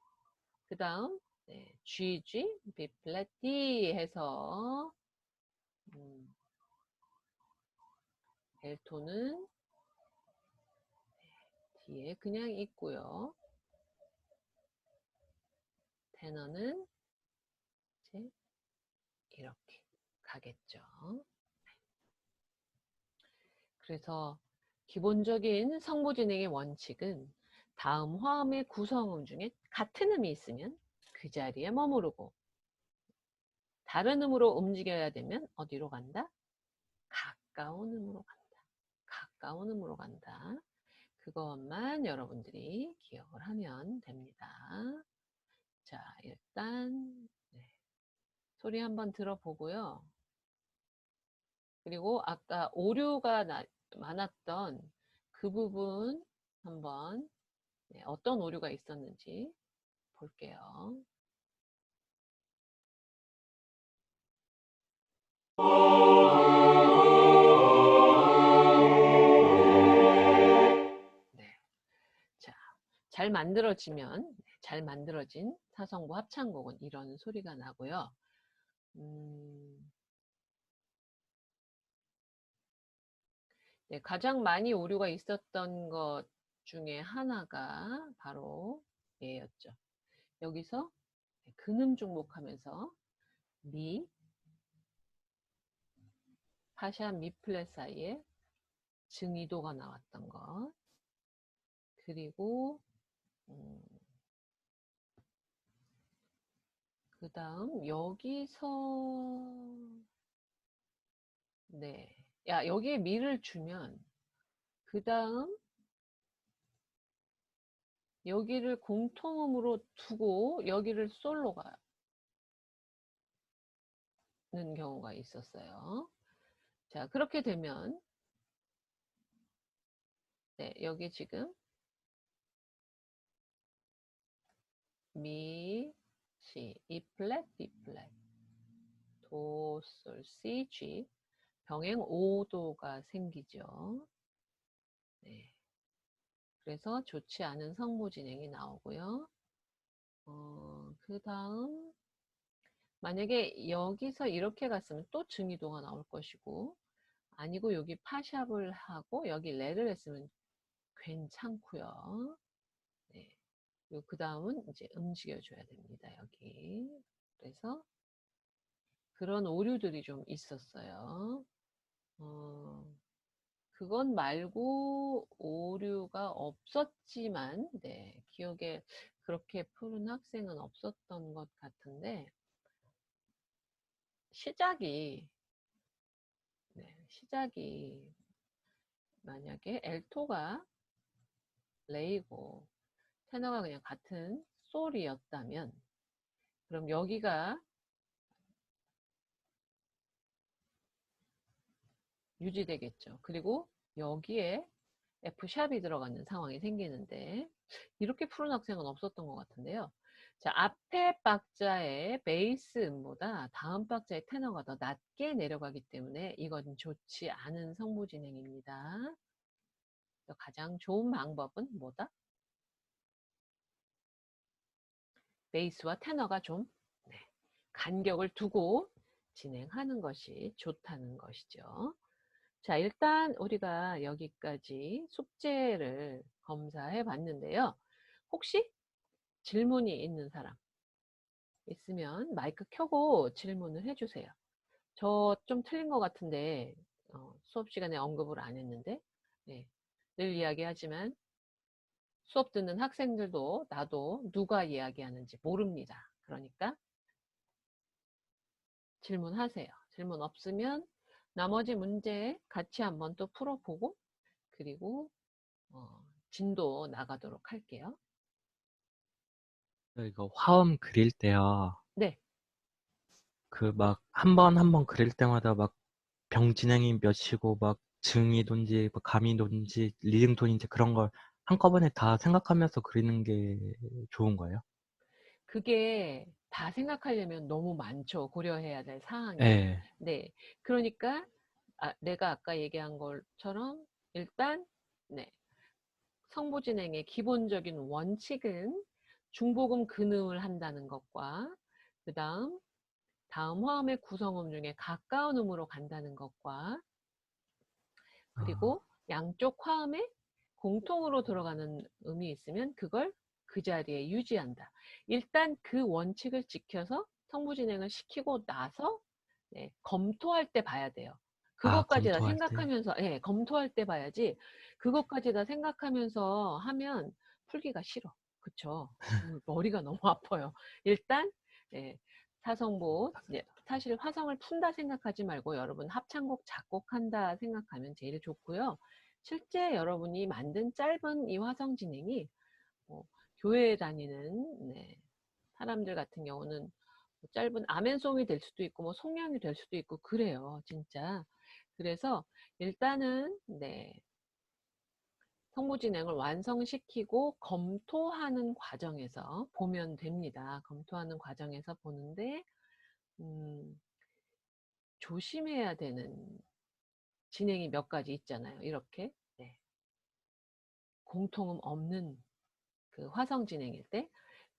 A: 그 다음 G, G, B 플랫, D 해서 델토는 D에 그냥 있고요. 테너는 이제 이렇게 가겠죠. 그래서 기본적인 성부 진행의 원칙은 다음 화음의 구성음 중에 같은 음이 있으면 그 자리에 머무르고 다른 음으로 움직여야 되면 어디로 간다? 가까운 음으로 간다. 가까운 음으로 간다. 그것만 여러분들이 기억을 하면 됩니다. 자, 일단 소리 한번 들어보고요. 그리고 아까 오류가 많았던 그 부분 한번 어떤 오류가 있었는지 볼게요. 네. 자, 잘 만들어지면, 잘 만들어진 사성부 합창곡은 이런 소리가 나고요. 네, 가장 많이 오류가 있었던 것 중에 하나가 바로 얘였죠. 여기서 근음 중복하면서 미, 파샵 미 플랫 사이에 증이도가 나왔던 것. 그리고 그 다음 여기서 네, 야 여기에 미를 주면 그 다음 여기를 공통음으로 두고 여기를 솔로 가는 경우가 있었어요. 자, 그렇게 되면 네, 여기 지금 미, C, E 플랫, B 플랫, 도, 솔, C, G 병행 5도가 생기죠. 네. 그래서 좋지 않은 성부 진행이 나오고요. 그 다음 만약에 여기서 이렇게 갔으면 또 증이도가 나올 것이고, 아니고 여기 파샵을 하고 여기 레를 했으면 괜찮고요. 네. 그 다음은 이제 움직여줘야 됩니다. 여기. 그래서 그런 오류들이 좀 있었어요. 그건 말고 오류가 없었지만, 네, 기억에 그렇게 푸른 학생은 없었던 것 같은데, 시작이 만약에 엘토가 레이고 테너가 그냥 같은 솔이었다면, 그럼 여기가 유지되겠죠. 그리고 여기에 F샵이 들어가는 상황이 생기는데, 이렇게 푸른 학생은 없었던 것 같은데요. 자, 앞에 박자의 베이스 음보다 다음 박자의 테너가 더 낮게 내려가기 때문에 이건 좋지 않은 성부 진행입니다. 가장 좋은 방법은 뭐다? 베이스와 테너가 좀 간격을 두고 진행하는 것이 좋다는 것이죠. 자, 일단 우리가 여기까지 숙제를 검사해 봤는데요. 혹시 질문이 있는 사람 있으면 마이크 켜고 질문을 해주세요. 저 좀 틀린 것 같은데 수업 시간에 언급을 안 했는데, 네, 늘 이야기하지만 수업 듣는 학생들도 나도 누가 이야기하는지 모릅니다. 그러니까 질문하세요. 질문 없으면 나머지 문제 같이 한번 또 풀어보고, 그리고 진도 나가도록 할게요.
B: 이거 화음 그릴 때요.
A: 네.
B: 그 막 한 번 한 번 그릴 때마다 막 병진행이 몇이고 막 증이돈지 뭐 감이돈지 리듬톤인지 그런 걸 한꺼번에 다 생각하면서 그리는 게 좋은 거예요?
A: 그게 다 생각하려면 너무 많죠. 고려해야 될 사항이.
B: 예.
A: 네. 그러니까 내가 아까 얘기한 것처럼 일단 네. 성보진행의 기본적인 원칙은 중복음 근음을 한다는 것과 다음 화음의 구성음 중에 가까운 음으로 간다는 것과,
B: 아,
A: 그리고 양쪽 화음에 공통으로 들어가는 음이 있으면 그걸 그 자리에 유지한다. 일단 그 원칙을 지켜서 성부 진행을 시키고 나서 검토할 때 봐야 돼요. 그것까지 다
B: 검토할 때.
A: 생각하면서, 검토할 때 봐야지. 그것까지 다 생각하면서 하면 풀기가 싫어. 그쵸? 머리가 너무 아파요. 일단 사성보, 사실 화성을 푼다 생각하지 말고 여러분 합창곡 작곡한다 생각하면 제일 좋고요. 실제 여러분이 만든 짧은 이 화성 진행이 교회에 다니는 사람들 같은 경우는 짧은 아멘송이 될 수도 있고 뭐 송량이 될 수도 있고 그래요. 진짜. 그래서 일단은 성부 진행을 완성시키고 검토하는 과정에서 보면 됩니다. 검토하는 과정에서 보는데 조심해야 되는 진행이 몇 가지 있잖아요. 이렇게 공통음 없는 그 화성 진행일 때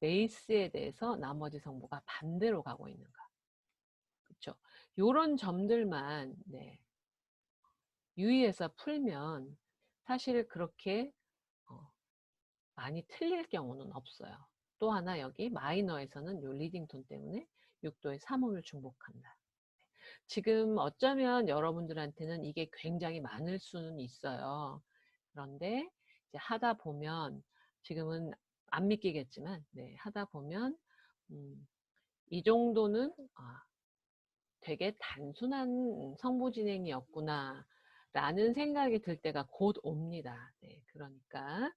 A: 베이스에 대해서 나머지 성부가 반대로 가고 있는가. 그렇죠? 요런 점들만 유의해서 풀면 사실 그렇게 많이 틀릴 경우는 없어요. 또 하나 여기 마이너에서는 요 리딩 톤 때문에 6도의 3음을 중복한다. 지금 어쩌면 여러분들한테는 이게 굉장히 많을 수는 있어요. 그런데 이제 하다 보면 지금은 안 믿기겠지만 하다 보면 이 정도는 되게 단순한 성부 진행이었구나 라는 생각이 들 때가 곧 옵니다. 그러니까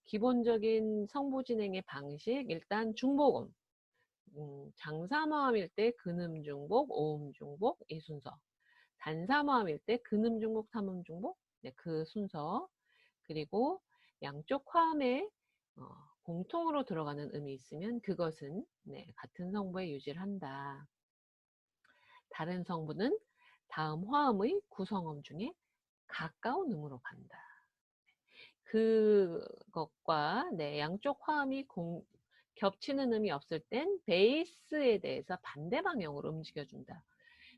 A: 기본적인 성부 진행의 방식, 일단 중복음, 장사마음일 때 근음 중복, 오음 중복 이 순서, 단사마음일 때 근음 중복, 삼음 중복 그 순서, 그리고 양쪽 화음에 공통으로 들어가는 음이 있으면 그것은 같은 성부에 유지를 한다. 다른 성부는 다음 화음의 구성음 중에 가까운 음으로 간다. 그것과 양쪽 화음이 겹치는 음이 없을 땐 베이스에 대해서 반대 방향으로 움직여준다.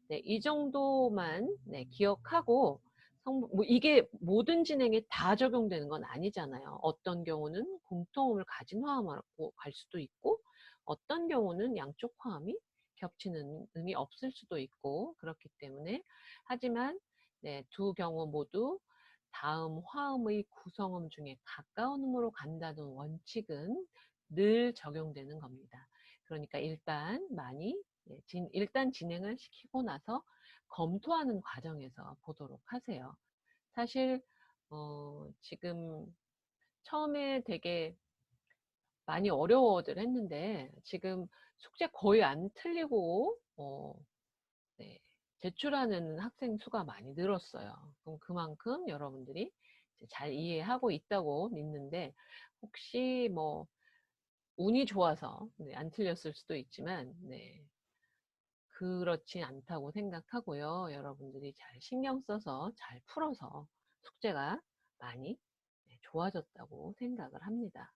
A: 네, 이 정도만 네, 기억하고 뭐 이게 모든 진행에 다 적용되는 건 아니잖아요. 어떤 경우는 공통음을 가진 화음하고 갈 수도 있고 어떤 경우는 양쪽 화음이 겹치는 음이 없을 수도 있고 그렇기 때문에 하지만 네, 두 경우 모두 다음 화음의 구성음 중에 가까운 음으로 간다는 원칙은 늘 적용되는 겁니다. 그러니까 일단 일단 진행을 시키고 나서 검토하는 과정에서 보도록 하세요. 사실 지금 처음에 되게 많이 어려워들 했는데 지금 숙제 거의 안 틀리고 네, 제출하는 학생 수가 많이 늘었어요. 그럼 그만큼 여러분들이 잘 이해하고 있다고 믿는데 혹시 뭐 운이 좋아서 네, 안 틀렸을 수도 있지만 네, 그렇지 않다고 생각하고요. 여러분들이 잘 신경 써서 잘 풀어서 숙제가 많이 네, 좋아졌다고 생각을 합니다.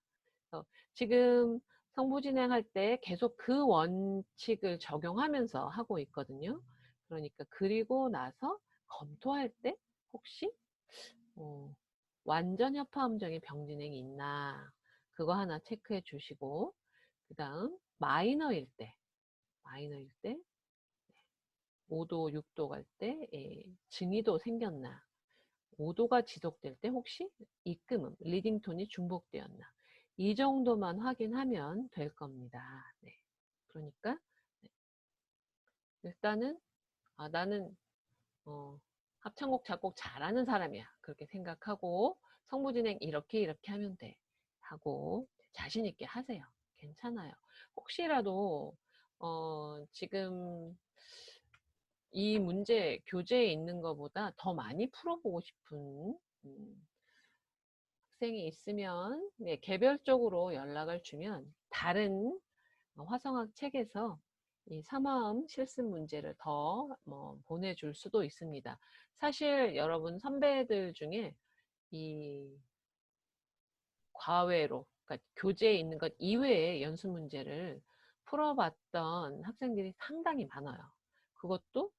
A: 지금 성부 진행할 때 계속 그 원칙을 적용하면서 하고 있거든요. 그러니까 그리고 나서 검토할 때 혹시 완전 협화음정의 병진행이 있나 그거 하나 체크해 주시고 그 다음 마이너일 때 5도, 6도 갈 때 증이도 생겼나 5도가 지속될 때 혹시 입금음, 리딩톤이 중복되었나 이 정도만 확인하면 될 겁니다. 네. 그러니까 네. 일단은 나는 합창곡 작곡 잘하는 사람이야 그렇게 생각하고 성부진행 이렇게 하면 돼 하고 자신 있게 하세요. 괜찮아요. 혹시라도 지금 이 문제 교재에 있는 것보다 더 많이 풀어보고 싶은 학생이 있으면 네, 개별적으로 연락을 주면 다른 화성학 책에서 이 삼화음 실습 문제를 더 보내줄 수도 있습니다. 사실 여러분 선배들 중에 이 과외로 그러니까 교재에 있는 것 이외의 연습 문제를 풀어봤던 학생들이 상당히 많아요. 그것도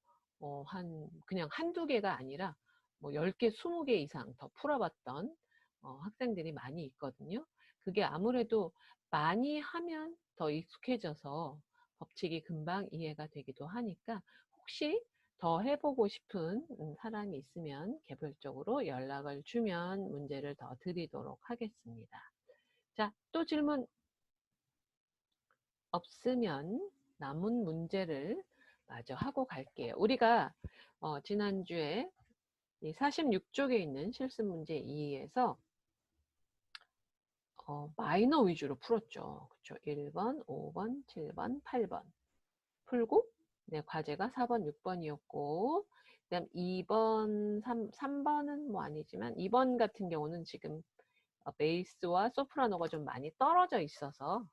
A: 그냥 한두 개가 아니라 뭐 10개, 20개 이상 더 풀어봤던 학생들이 많이 있거든요. 그게 아무래도 많이 하면 더 익숙해져서 법칙이 금방 이해가 되기도 하니까 혹시 더 해보고 싶은 사람이 있으면 개별적으로 연락을 주면 문제를 더 드리도록 하겠습니다. 자, 또 질문 없으면 남은 문제를 마저 하고 갈게요. 우리가 지난주에 46쪽에 있는 실습 문제 2에서 마이너 위주로 풀었죠. 그렇죠? 1번, 5번, 7번, 8번 풀고 네, 과제가 4번, 6번이었고 그 다음 2번, 3번은 뭐 아니지만 2번 같은 경우는 지금 베이스와 소프라노가 좀 많이 떨어져 있어서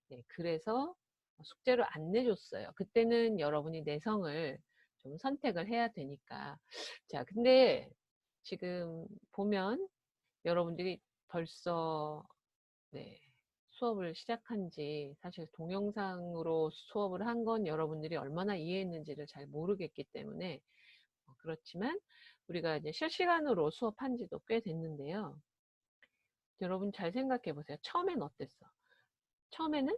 A: 네, 그래서 숙제를 안 내줬어요. 그때는 여러분이 내성을 좀 선택을 해야 되니까 자 근데 지금 보면 여러분들이 벌써 네, 수업을 시작한 지 사실 동영상으로 수업을 한 건 여러분들이 얼마나 이해했는지를 잘 모르겠기 때문에 그렇지만 우리가 이제 실시간으로 수업한 지도 꽤 됐는데요. 여러분 잘 생각해 보세요. 처음엔 어땠어? 처음에는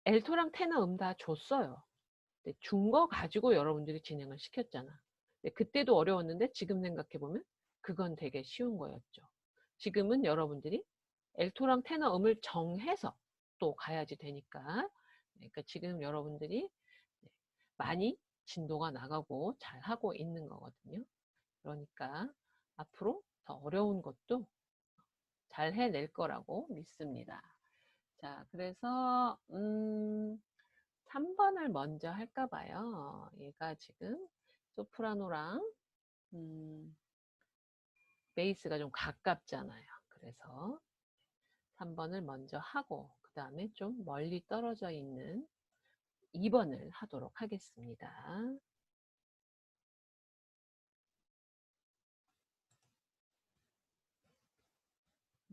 A: 엘토랑 테너 다 줬어요. 준 거 가지고 여러분들이 진행을 시켰잖아. 그때도 어려웠는데 지금 생각해 보면 그건 되게 쉬운 거였죠. 지금은 여러분들이 엘토랑 테너 음을 정해서 또 가야지 되니까 그러니까 지금 여러분들이 많이 진도가 나가고 잘 하고 있는 거거든요. 그러니까 앞으로 더 어려운 것도 잘 해낼 거라고 믿습니다. 자, 그래서 3번을 먼저 할까 봐요. 얘가 지금 소프라노랑 베이스가 좀 가깝잖아요. 그래서 3번을 먼저 하고 그 다음에 좀 멀리 떨어져 있는 2번을 하도록 하겠습니다.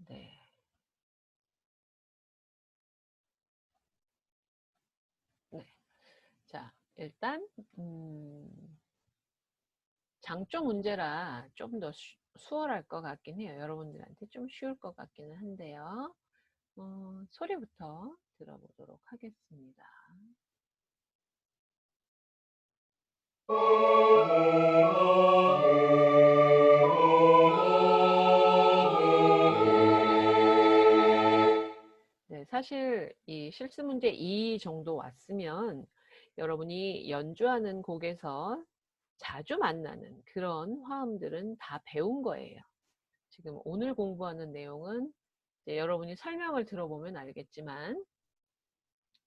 A: 네. 일단 장조 문제라 좀 더 수월할 것 같긴 해요. 여러분들한테 좀 쉬울 것 같기는 한데요. 소리부터 들어보도록 하겠습니다. 네, 사실 이 실습 문제 2 정도 왔으면 여러분이 연주하는 곡에서 자주 만나는 그런 화음들은 다 배운 거예요. 지금 오늘 공부하는 내용은 이제 여러분이 설명을 들어보면 알겠지만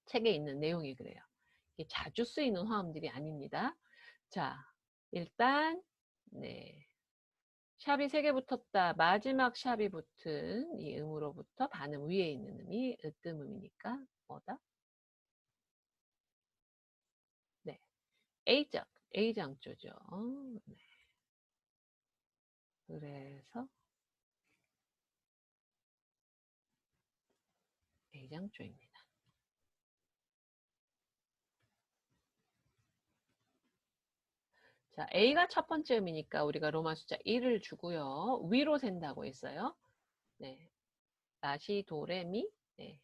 A: 책에 있는 내용이 그래요. 이게 자주 쓰이는 화음들이 아닙니다. 자, 일단 네, 샵이 3개 붙었다. 마지막 샵이 붙은 이 음으로부터 반음 위에 있는 음이 으뜸음이니까 뭐다? 네, A장조죠. 네. 그래서 A장조입니다. 자, A가 첫 번째 음이니까 우리가 로마 숫자 1을 주고요. 위로 센다고 했어요. 네, 라시, 도, 레, 미, 네.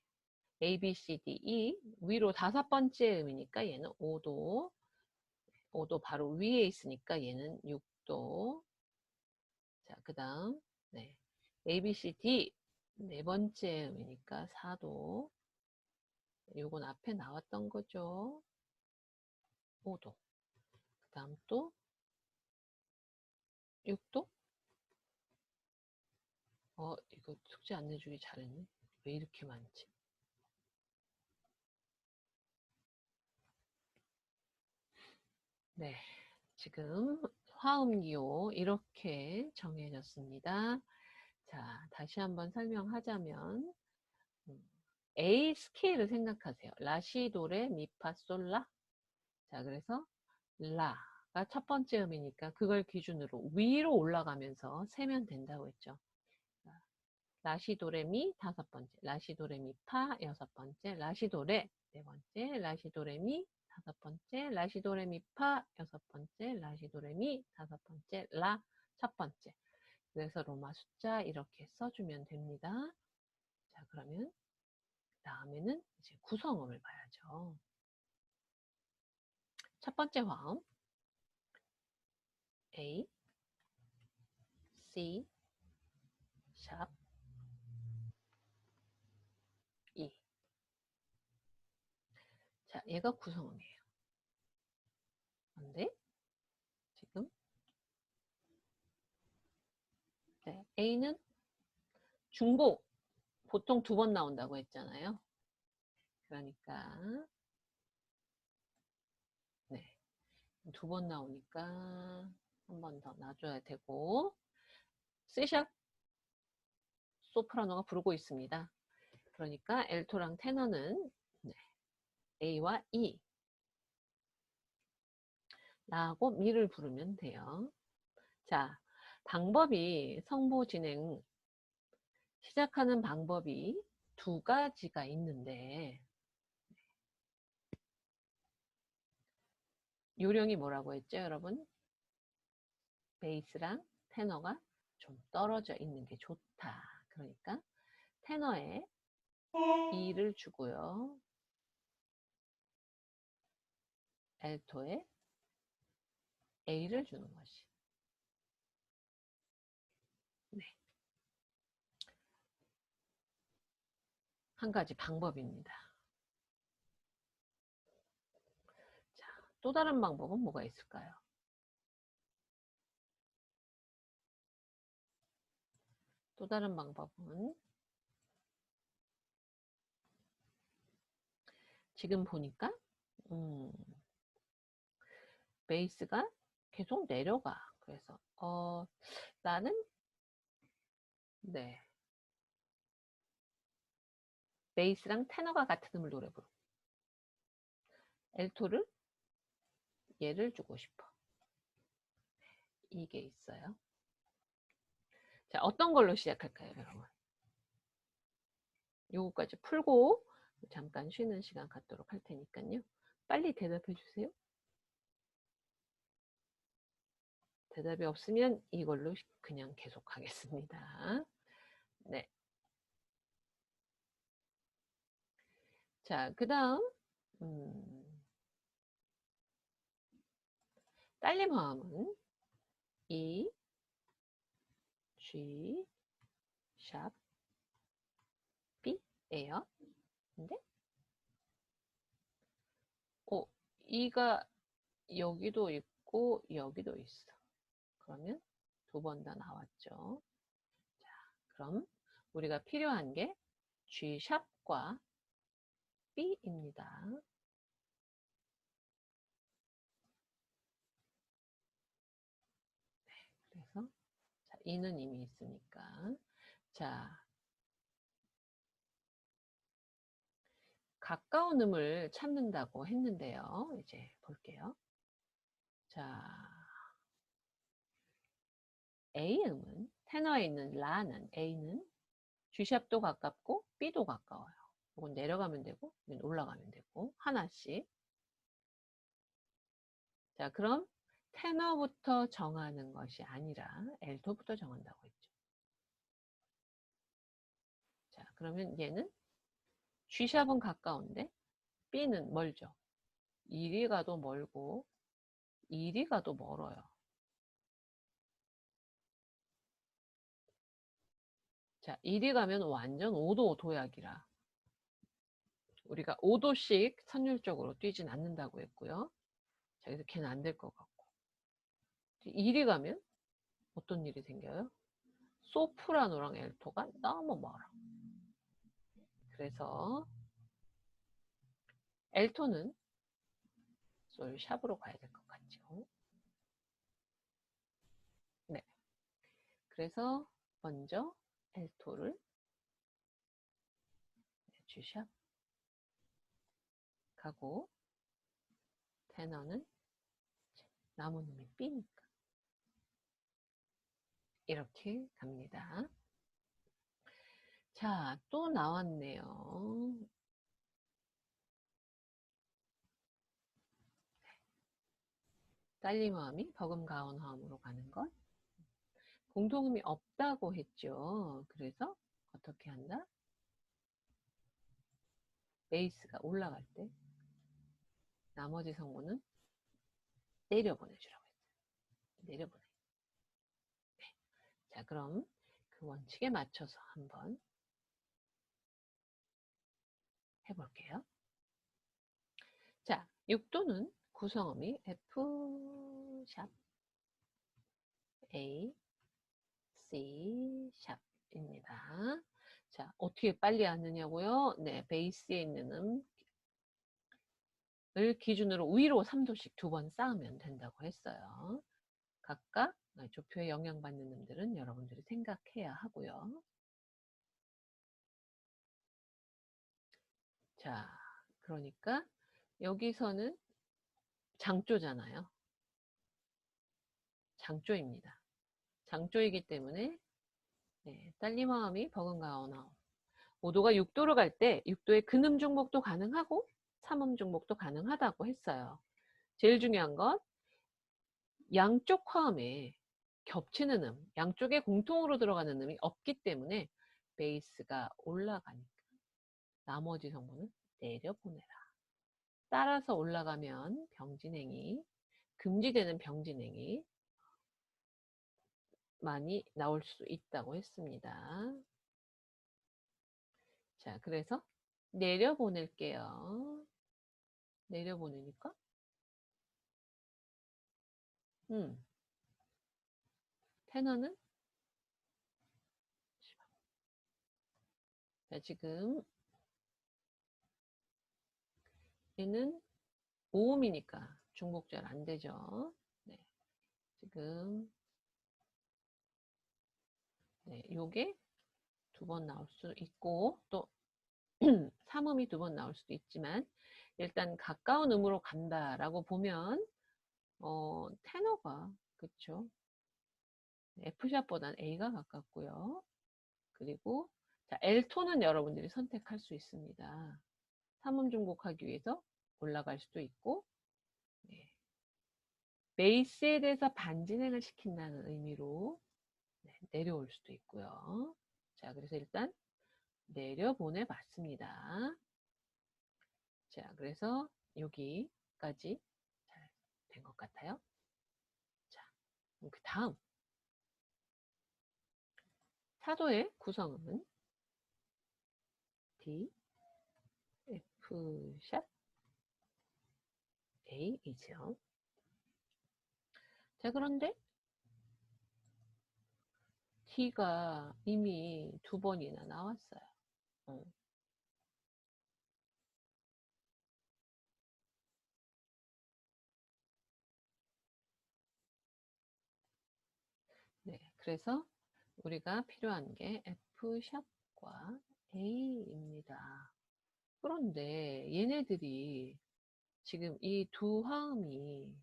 A: A, B, C, D, E 위로 5번째 음이니까 얘는 5도 5도 바로 위에 있으니까 얘는 6도 자, 그 다음 네. A, B, C, D 4번째 음이니까 4도 요건 앞에 나왔던 거죠. 5도 그 다음 또 6도 이거 숙제 안 내주기 잘했네. 왜 이렇게 많지? 네, 지금 화음기호 이렇게 정해졌습니다. 자, 다시 한번 설명하자면 A 스케일을 생각하세요. 라시, 도, 레, 미, 파, 솔, 라. 자, 그래서 라가 첫 번째 음이니까 그걸 기준으로 위로 올라가면서 세면 된다고 했죠. 라시, 도, 레, 미 5번째, 라시, 도, 레, 미, 파 6번째, 라시, 도, 레 4번째, 라시, 도, 레, 미 5번째, 라시, 도, 레, 미, 파 6번째, 라시, 도, 레, 미 5번째, 라 첫 번째. 그래서 로마 숫자 이렇게 써주면 됩니다. 자, 그러면 다음에는 이제 구성음을 봐야죠. 첫 번째 화음 A, C, 샵, E. 자, 얘가 구성음이에요. 근데 지금 네, A는 중복 보통 2번 나온다고 했잖아요. 그러니까 네, 2번 나오니까 한 번 더 놔줘야 되고 C샵 소프라노가 부르고 있습니다. 그러니까 엘토랑 테너는 네, A와 E 라고 미를 부르면 돼요. 자, 방법이 성보 진행 시작하는 방법이 2가지가 있는데 요령이 뭐라고 했죠, 여러분? 베이스랑 테너가 좀 떨어져 있는 게 좋다. 그러니까 테너에 E를 주고요. 엘토에 A를 주는 것이. 네. 한 가지 방법입니다. 자, 또 다른 방법은 뭐가 있을까요? 또 다른 방법은 지금 보니까 베이스가 계속 내려가. 그래서 나는 네 베이스랑 테너가 같은 음을 노래 부르고 엘토를 얘를 주고 싶어. 이게 있어요. 자, 어떤 걸로 시작할까요, 여러분? 요거까지 풀고 잠깐 쉬는 시간 갖도록 할 테니까요. 빨리 대답해 주세요. 대답이 없으면 이걸로 그냥 계속 하겠습니다. 네. 자, 그 다음, 딸림 화음은 E, G, 샵, B예요. 근데, E가 여기도 있고, 여기도 있어. 그러면 두 번 다 나왔죠. 자, 그럼 우리가 필요한 게 G 샵과 B입니다. 그래서 자, E는 이미 있으니까 자, 가까운 음을 찾는다고 했는데요. 이제 볼게요. 자, A음은 테너에 있는 라는 A는 G샵도 가깝고 B도 가까워요. 이건 내려가면 되고 이건 올라가면 되고 하나씩. 자, 그럼 테너부터 정하는 것이 아니라 엘토부터 정한다고 했죠. 자, 그러면 얘는 G샵은 가까운데 B는 멀죠. 이리 가도 멀고 이리 가도 멀어요. 자, 이리 가면 완전 5도 도약이라 우리가 5도씩 선율적으로 뛰진 않는다고 했고요. 자, 그래서 걔는 안 될 것 같고. 이리 가면 어떤 일이 생겨요? 소프라노랑 엘토가 너무 멀어. 그래서 엘토는 솔샵으로 가야 될 것 같죠. 네. 그래서 먼저 엘토를 G샵 가고 테너는 남은 놈이 B니까 이렇게 갑니다. 자, 또 나왔네요. 딸림 화음이 버금가온 화음으로 가는 것. 공통음이 없다고 했죠. 그래서 어떻게 한다? 베이스가 올라갈 때 나머지 성분은 내려보내주라고 했어요. 내려보내. 네. 자, 그럼 그 원칙에 맞춰서 한번 해볼게요. 자, 6도는 구성음이 F 샵, A, C 샵입니다. 자, 어떻게 빨리 하느냐고요? 네, 베이스에 있는 음을 기준으로 위로 3도씩 두 번 쌓으면 된다고 했어요. 각각 조표에 영향받는 음들은 여러분들이 생각해야 하고요. 자, 그러니까 여기서는 장조잖아요. 장조입니다. 장조이기 때문에 네, 딸림 화음이 버금가온 화음. 5도가 6도로 갈 때 6도의 근음 중복도 가능하고 3음 중복도 가능하다고 했어요. 제일 중요한 건 양쪽 화음에 겹치는 음, 양쪽에 공통으로 들어가는 음이 없기 때문에 베이스가 올라가니까 나머지 성분은 내려보내라. 따라서 올라가면 병진행이, 금지되는 병진행이 많이 나올 수 있다고 했습니다. 자, 그래서 내려보낼게요. 내려보내니까 테너는 자, 지금 얘는 5음이니까 중복 잘 안 되죠. 네, 지금 네, 요게 두 번 나올 수 있고 또 3음이 두 번 나올 수도 있지만 일단 가까운 음으로 간다라고 보면 테너가 그쵸? F샵보단 A가 가깝고요. 그리고 자, L톤은 여러분들이 선택할 수 있습니다. 3음 중복하기 위해서 올라갈 수도 있고 네. 베이스에 대해서 반진행을 시킨다는 의미로 내려올 수도 있고요. 자, 그래서 일단 내려보내 봤습니다. 자, 그래서 여기까지 잘 된 것 같아요. 자, 그 다음 사도의 구성음은 D, F 샵, A이죠. 자, 그런데 D가 이미 2번이나 나왔어요. 네, 그래서 우리가 필요한 게 F샵과 A입니다. 그런데 얘네들이 지금 이 두 화음이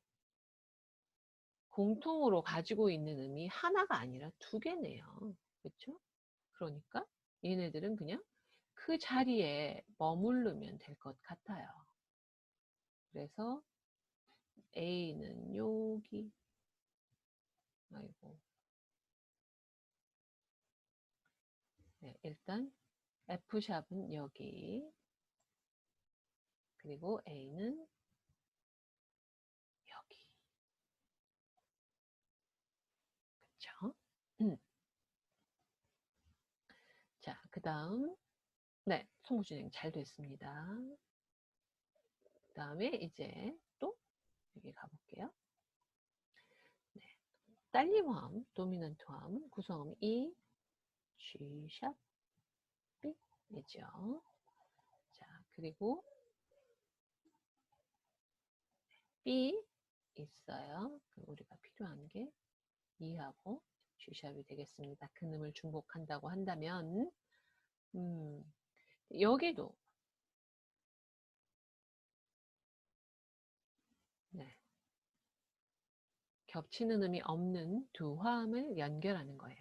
A: 공통으로 가지고 있는 음이 하나가 아니라 2개네요. 그렇죠? 그러니까 얘네들은 그냥 그 자리에 머무르면 될 것 같아요. 그래서 A는 여기, 아이고, 네, 일단 F샵은 여기, 그리고 A는 여기. 그쵸? 자, 그 다음, 네, 송부 진행 잘 됐습니다. 그 다음에 이제 또 여기 가볼게요. 네, 딸림 화음, 도미넌트 화음, 구성음 E, G 샵, B이죠. 자, 그리고 B 있어요. 우리가 필요한 게 E하고 G샵이 되겠습니다. 근음을 중복한다고 한다면, 여기도, 네, 겹치는 음이 없는 두 화음을 연결하는 거예요.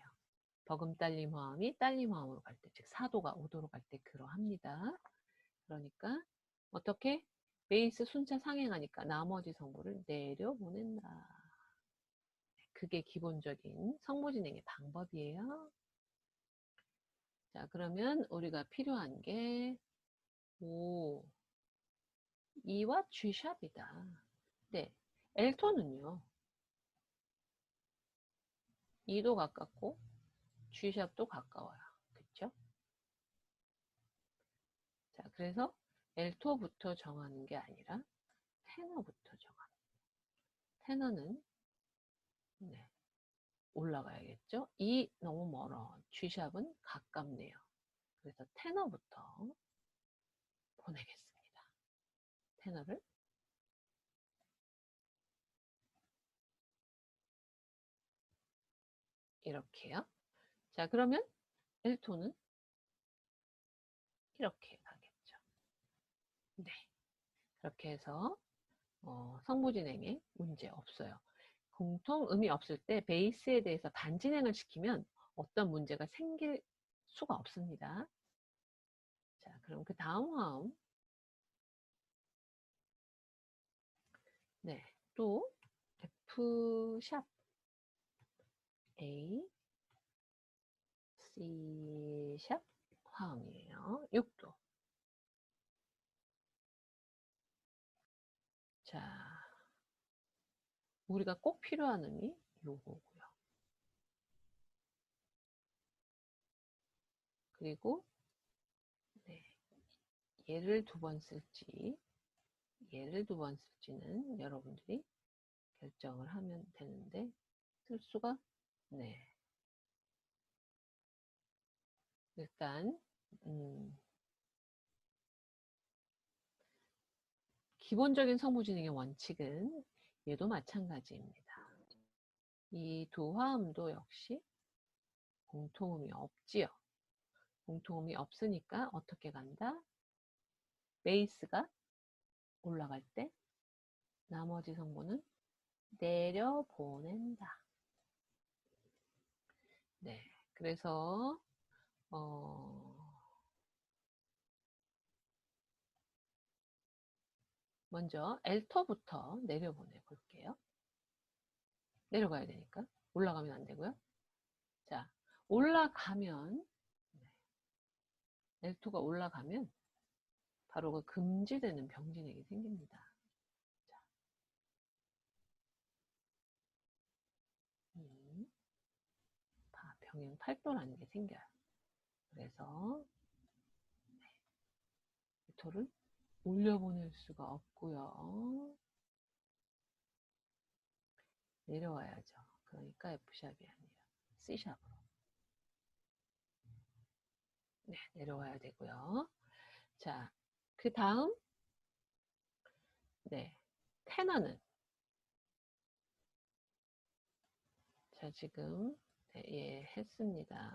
A: 버금 딸림 화음이 딸림 화음으로 갈 때, 즉 4도가 5도로 갈 때 그러합니다. 그러니까 어떻게? 베이스 순차 상행하니까 나머지 성분을 내려보낸다. 그게 기본적인 성무 진행의 방법이에요. 자, 그러면 우리가 필요한 게 E와 G샵이다. 네, L톤은요. E도 가깝고 G샵도 가까워요. 그쵸? 자, 그래서 L토부터 정하는 게 아니라 테너부터 정하는. 테너는 네, 올라가야겠죠? E 너무 멀어. G샵은 가깝네요. 그래서 테너부터 보내겠습니다. 테너를 이렇게요. 자, 그러면 L톤은 이렇게 가겠죠. 네. 그렇게 해서 성무 진행에 문제 없어요. 공통음이 없을 때 베이스에 대해서 반진행을 시키면 어떤 문제가 생길 수가 없습니다. 자, 그럼 그 다음 화음. 네, 또 F 샵 A, C 샵 화음이에요. 6도. 자, 우리가 꼭 필요한 음이 요거고요. 그리고 네, 얘를 2번 쓸지 얘를 2번 쓸지는 여러분들이 결정을 하면 되는데 쓸 수가 네, 일단 기본적인 성무진행의 원칙은 얘도 마찬가지입니다. 이 두 화음도 역시 공통음이 없지요. 공통음이 없으니까 어떻게 간다? 베이스가 올라갈 때 나머지 성분은 내려보낸다. 네, 그래서 먼저 L토부터 내려보내 볼게요. 내려가야 되니까. 올라가면 안 되고요. 자, 올라가면, L2가 올라가면 바로 그 금지되는 병진액이 생깁니다. 자, 병행 8도라는 게 생겨요. 그래서 L토를 올려보낼 수가 없고요. 내려와야죠. 그러니까 F샵이 아니라 C샵으로. 네, 내려와야 되고요. 자, 그 다음, 네, 테너는, 자, 지금, 네, 예, 했습니다.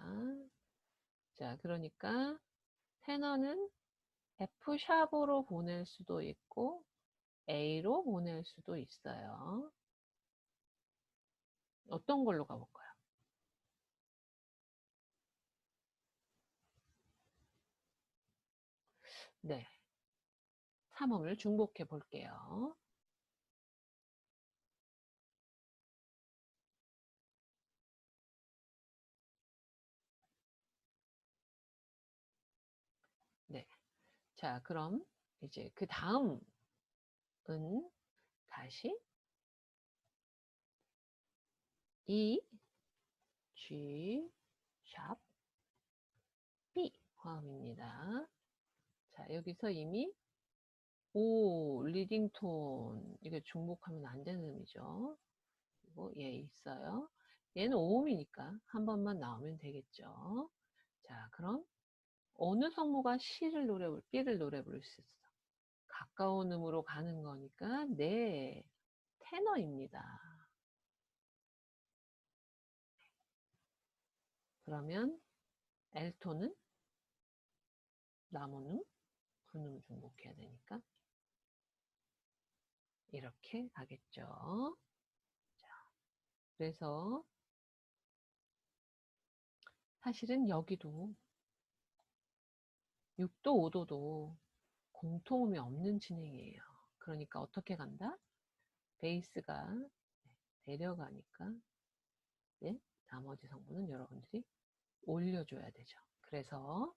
A: 자, 그러니까, 테너는 F샵으로 보낼 수도 있고, A로 보낼 수도 있어요. 어떤 걸로 가볼까요? 네, 3음을 중복해 볼게요. 네, 자, 그럼 이제 그 다음은 다시 E, G, 샵, B 화음입니다. 자, 여기서 이미 오, 리딩톤. 이게 중복하면 안 되는 음이죠. 그리고 얘 있어요. 얘는 5음이니까 한 번만 나오면 되겠죠. 자, 그럼 어느 성모가 B를 노래 부를 수 있어? 가까운 음으로 가는 거니까 네, 테너입니다. 그러면 L톤은 남은 음, 군음 중복해야 되니까 이렇게 가겠죠. 자, 그래서 사실은 여기도 6도, 5도도 공통음이 없는 진행이에요. 그러니까 어떻게 간다? 베이스가 내려가니까 네, 나머지 성분은 여러분들이 올려줘야 되죠. 그래서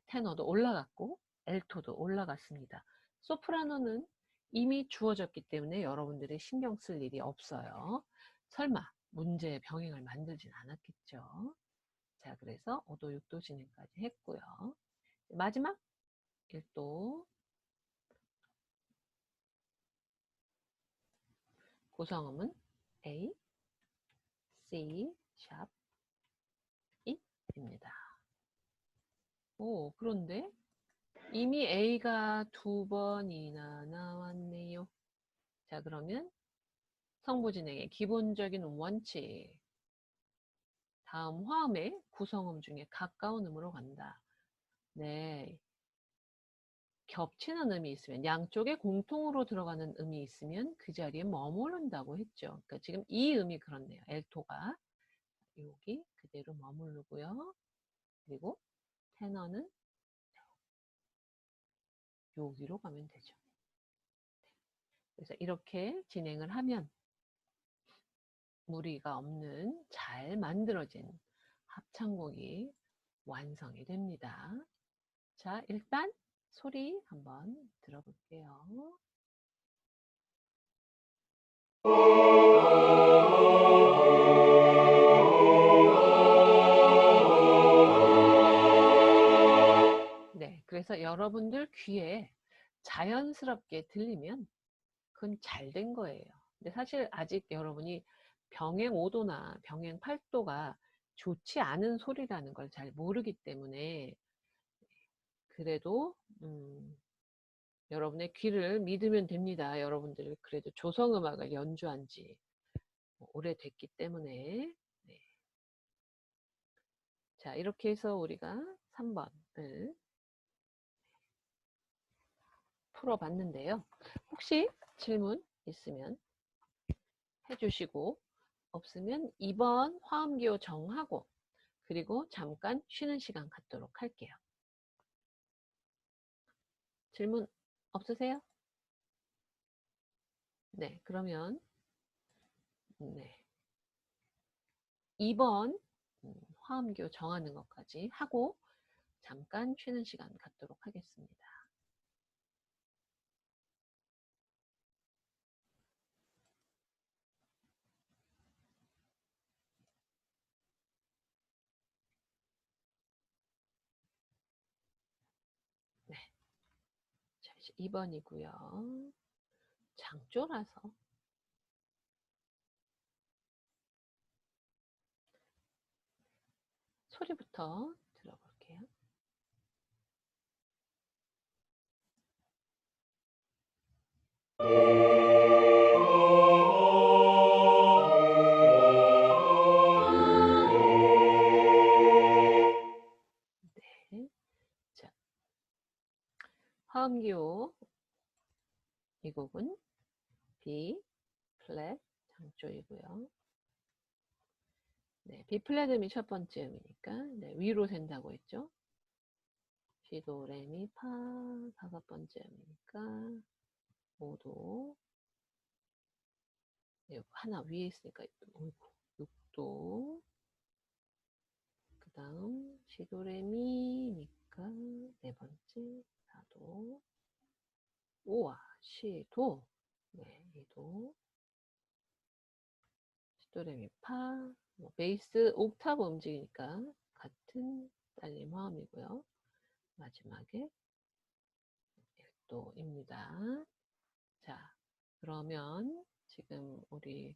A: 테너도 올라갔고 엘토도 올라갔습니다. 소프라노는 이미 주어졌기 때문에 여러분들이 신경 쓸 일이 없어요. 설마 문제의 병행을 만들진 않았겠죠. 자, 그래서 5도, 6도 진행까지 했고요. 마지막 1도 구성음은 A, C, 샵, E입니다. 오, 그런데 이미 A가 2번이나 나왔네요. 자, 그러면 성부 진행의 기본적인 원칙. 다음 화음의 구성음 중에 가까운 음으로 간다. 네. 겹치는 음이 있으면, 양쪽에 공통으로 들어가는 음이 있으면 그 자리에 머무른다고 했죠. 그러니까 지금 이 음이 그렇네요. 엘토가. 여기 그대로 머무르고요. 그리고 테너는 여기로 가면 되죠. 그래서 이렇게 진행을 하면 무리가 없는 잘 만들어진 합창곡이 완성이 됩니다. 자, 일단 소리 한번 들어볼게요. 네, 그래서 여러분들 귀에 자연스럽게 들리면 그건 잘 된 거예요. 근데 사실 아직 여러분이 병행 5도나 병행 8도가 좋지 않은 소리라는 걸 잘 모르기 때문에 그래도 여러분의 귀를 믿으면 됩니다. 여러분들 그래도 조성음악을 연주한 지 오래됐기 때문에 네. 자, 이렇게 해서 우리가 3번을 풀어봤는데요. 혹시 질문 있으면 해주시고 없으면 2번 화음기호 정하고 그리고 잠깐 쉬는 시간 갖도록 할게요. 질문 없으세요? 네, 그러면 네, 2번 화음교 정하는 것까지 하고 잠깐 쉬는 시간 갖도록 하겠습니다. 네. 자, 이제 2번이고요. 장조라서 소리부터 들어볼게요. 네. 자, 화음기호 이 곡은 B 플랫 장조이고요. 네, B 플랫 음이 첫 번째 음이니까 네, 위로 센다고 했죠. 시도 레미 파 다섯 번째 음이니까 모도 네, 하나 위에 있으니까 6도 그 다음 시도 레미니까 네 번째 4도 오와 시도 네, 2도 시도 레미 파 뭐, 베이스 옥타브 움직이니까 같은 딸림 화음이고요. 마지막에 1도입니다. 자, 그러면 지금 우리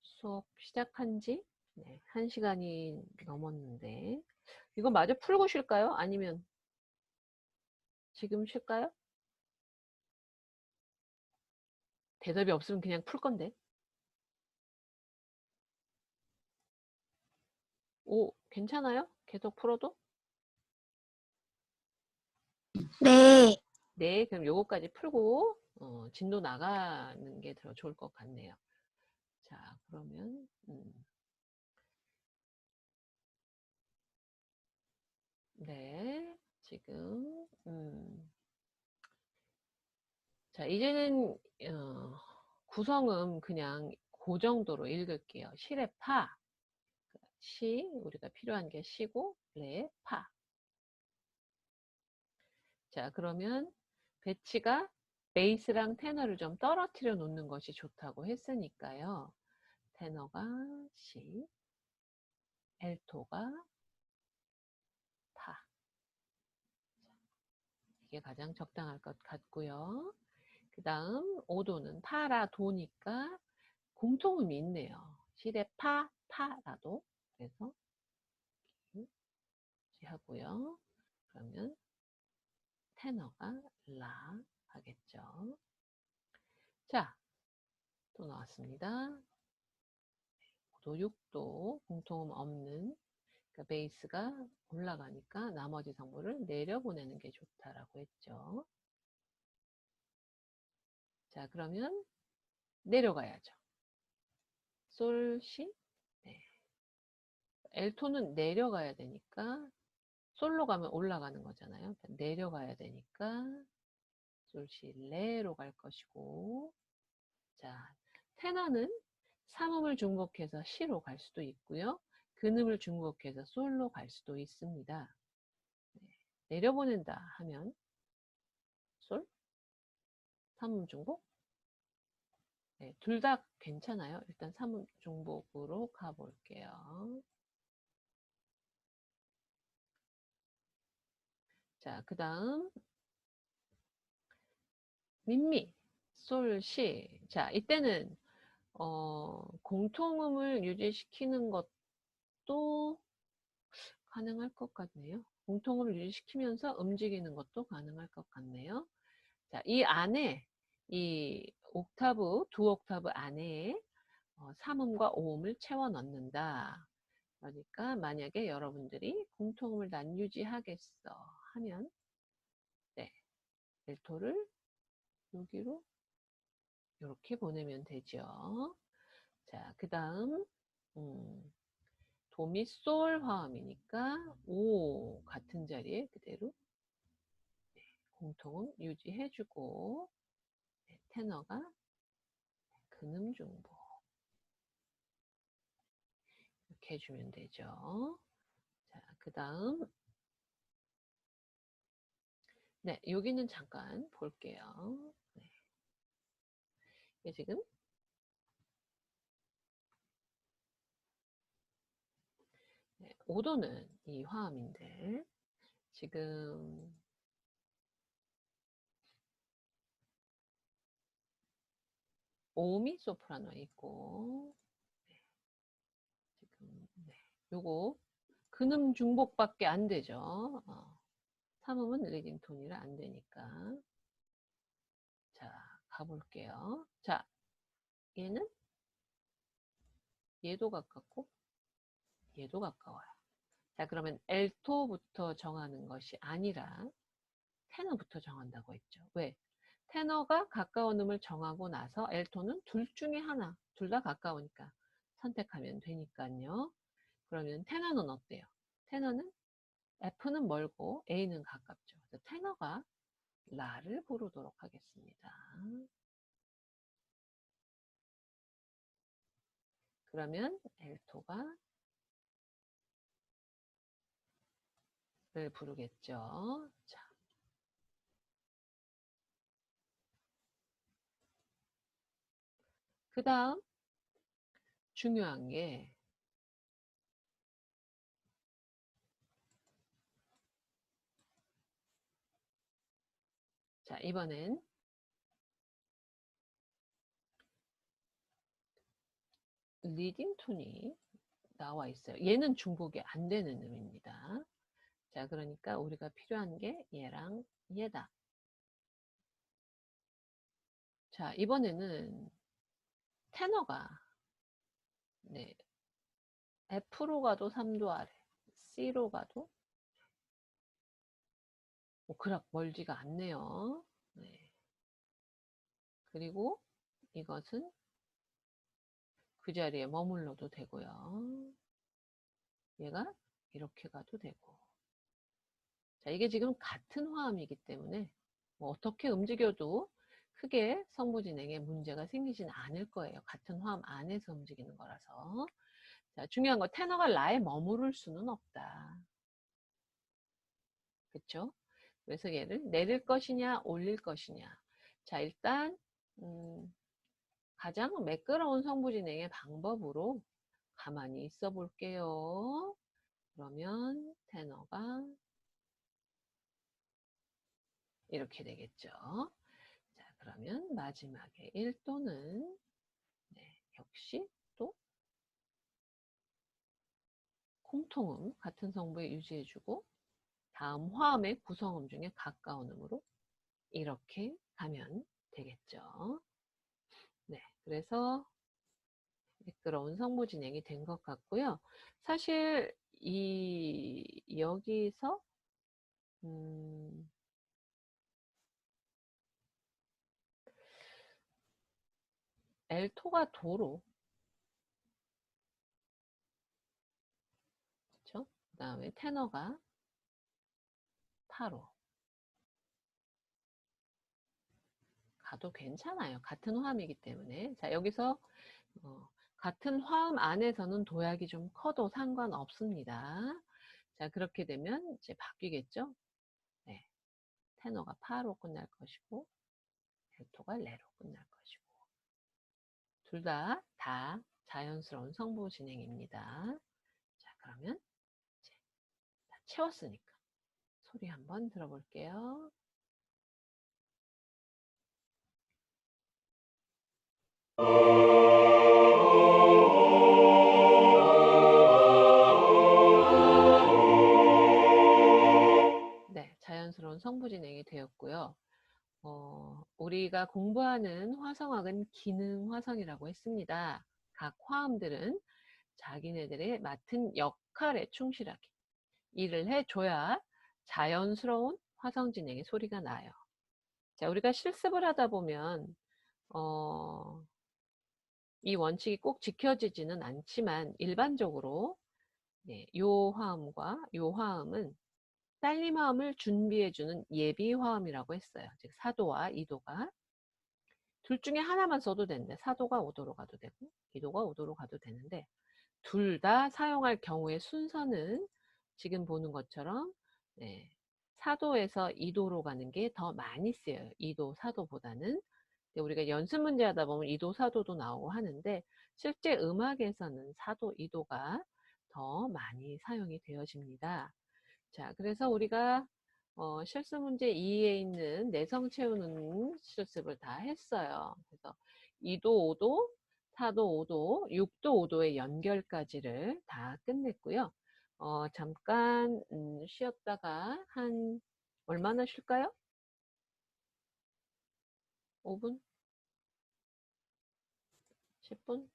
A: 수업 시작한 지 네, 1시간이 넘었는데 이거 마저 풀고 쉴까요? 아니면 지금 쉴까요? 대답이 없으면 그냥 풀 건데. 오, 괜찮아요? 계속 풀어도?
C: 네.
A: 네, 그럼 요거까지 풀고 진도 나가는 게 더 좋을 것 같네요. 자, 그러면 네, 지금 자, 이제는 구성음 그냥 그 정도로 읽을게요. 시레 파, 시, 우리가 필요한 게 시고 레, 파. 자, 그러면 배치가 베이스랑 테너를 좀 떨어뜨려 놓는 것이 좋다고 했으니까요. 테너가 시, 엘토가 파. 이게 가장 적당할 것 같고요. 그 다음 오도는 파라 도니까 공통음이 있네요. 시레 파, 파라도. 그래서 하고요. 그러면 테너가 라 하겠죠. 자, 또 나왔습니다. 5도, 6도 공통음 없는 그러니까 베이스가 올라가니까 나머지 성분을 내려보내는 게 좋다라고 했죠. 자, 그러면 내려가야죠. 솔, 시, 네. 엘토는 내려가야 되니까 솔로 가면 올라가는 거잖아요. 내려가야 되니까 솔, 시, 레로 갈 것이고 자, 테너는 3음을 중복해서 시로 갈 수도 있고요. 근음을 중복해서 솔로 갈 수도 있습니다. 네. 내려보낸다 하면 솔, 3음 중복 네, 둘 다 괜찮아요. 일단 3음 중복으로 가볼게요. 자, 그 다음 민미, 솔, 시. 자, 이때는 공통음을 유지시키는 것도 가능할 것 같네요. 공통음을 유지시키면서 움직이는 것도 가능할 것 같네요. 자, 이 안에 이 옥타브, 두 옥타브 안에 3음과 5음을 채워 넣는다. 그러니까 만약에 여러분들이 공통음을 난 유지하겠어 하면 네, 델토를 여기로 이렇게 보내면 되죠. 자, 그 다음 도미솔 화음이니까 오 같은 자리에 그대로 네, 공통음 유지해주고 네, 테너가 근음 중복 이렇게 해주면 되죠. 자, 그 다음 네, 여기는 잠깐 볼게요. 네. 이게 지금 네, 5도는 이 화음인데 지금 오미 소프라노 있고 네, 지금 네, 요거 근음 중복밖에 안 되죠. 3음은 리딩 톤이라 안 되니까. 자, 가볼게요. 자, 얘는 얘도 가깝고 얘도 가까워요. 자, 그러면 엘토부터 정하는 것이 아니라 테너부터 정한다고 했죠. 왜? 테너가 가까운 음을 정하고 나서 엘토는 둘 중에 하나, 둘 다 가까우니까 선택하면 되니까요. 그러면 테너는 어때요? 테너는 F는 멀고 A는 가깝죠. 그래서 테너가 라를 부르도록 하겠습니다. 그러면 엘토가 를 부르겠죠. 자, 그 다음 중요한 게 자, 이번엔 리딩 톤이 나와 있어요. 얘는 중복이 안 되는 음입니다. 자, 그러니까 우리가 필요한 게 얘랑 얘다. 자, 이번에는 테너가 네, F로 가도 3도 아래, C로 가도 그닥 멀지가 않네요. 네. 그리고 이것은 그 자리에 머물러도 되고요. 얘가 이렇게 가도 되고. 자, 이게 지금 같은 화음이기 때문에 뭐 어떻게 움직여도 크게 성부 진행에 문제가 생기진 않을 거예요. 같은 화음 안에서 움직이는 거라서. 자, 중요한 거 테너가 라에 머무를 수는 없다. 그렇죠? 그래서 얘를 내릴 것이냐 올릴 것이냐. 자, 일단 가장 매끄러운 성부 진행의 방법으로 가만히 있어 볼게요. 그러면 테너가 이렇게 되겠죠. 자, 그러면 마지막에 1도는 네, 역시 또 공통음 같은 성부에 유지해주고 다음 화음의 구성음 중에 가까운 음으로 이렇게 가면 되겠죠. 네, 그래서 매끄러운 성부 진행이 된 것 같고요. 사실 여기서 엘토가 도로, 그렇죠? 그 다음에 테너가 파로 가도 괜찮아요. 같은 화음이기 때문에. 자, 여기서 같은 화음 안에서는 도약이 좀 커도 상관없습니다. 자, 그렇게 되면 이제 바뀌겠죠? 네. 테너가 파로 끝날 것이고, 엘토가 레로 끝날 것이고. 둘 다 자연스러운 성부 진행입니다. 자, 그러면 이제 다 채웠으니까 소리 한번 들어볼게요. 네, 자연스러운 성부 진행이 되었고요. 우리가 공부하는 화성학은 기능 화성이라고 했습니다. 각 화음들은 자기네들의 맡은 역할에 충실하게 일을 해줘야 자연스러운 화성 진행의 소리가 나요. 자, 우리가 실습을 하다 보면 이 원칙이 꼭 지켜지지는 않지만 일반적으로 네, 요 화음과 요 화음은 딸림 화음을 준비해주는 예비 화음이라고 했어요. 즉 4도와 2도가 둘 중에 하나만 써도 되는데 4도가 5도로 가도 되고 2도가 5도로 가도 되는데 둘 다 사용할 경우의 순서는 지금 보는 것처럼 네, 4도에서 2도로 가는 게 더 많이 쓰여요. 2도, 4도보다는. 우리가 연습 문제 하다 보면 2도, 4도도 나오고 하는데 실제 음악에서는 4도, 2도가 더 많이 사용이 되어집니다. 자, 그래서 우리가 실습 문제 2에 있는 내성 채우는 실습을 다 했어요. 그래서 2도, 5도, 4도, 5도, 6도, 5도의 연결까지를 다 끝냈고요. 잠깐 쉬었다가 한 얼마나 쉴까요? 5분? 10분?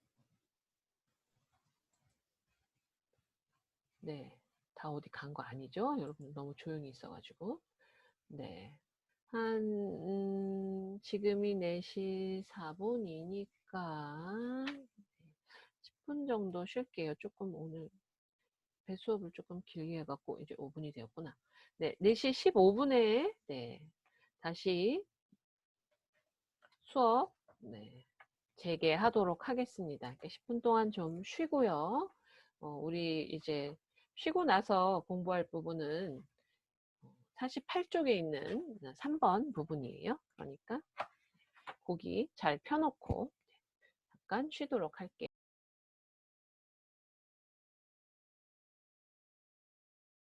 A: 네. 다 어디 간 거 아니죠? 여러분 너무 조용히 있어가지고. 네. 지금이 4시 4분이니까 10분 정도 쉴게요. 조금 오늘 배수업을 조금 길게 해갖고 이제 5분이 되었구나. 네, 4시 15분에 네, 다시 수업 네, 재개하도록 하겠습니다. 10분 동안 좀 쉬고요. 우리 이제 쉬고 나서 공부할 부분은 48쪽에 있는 3번 부분이에요. 그러니까 거기 잘 펴놓고 잠깐 쉬도록 할게요.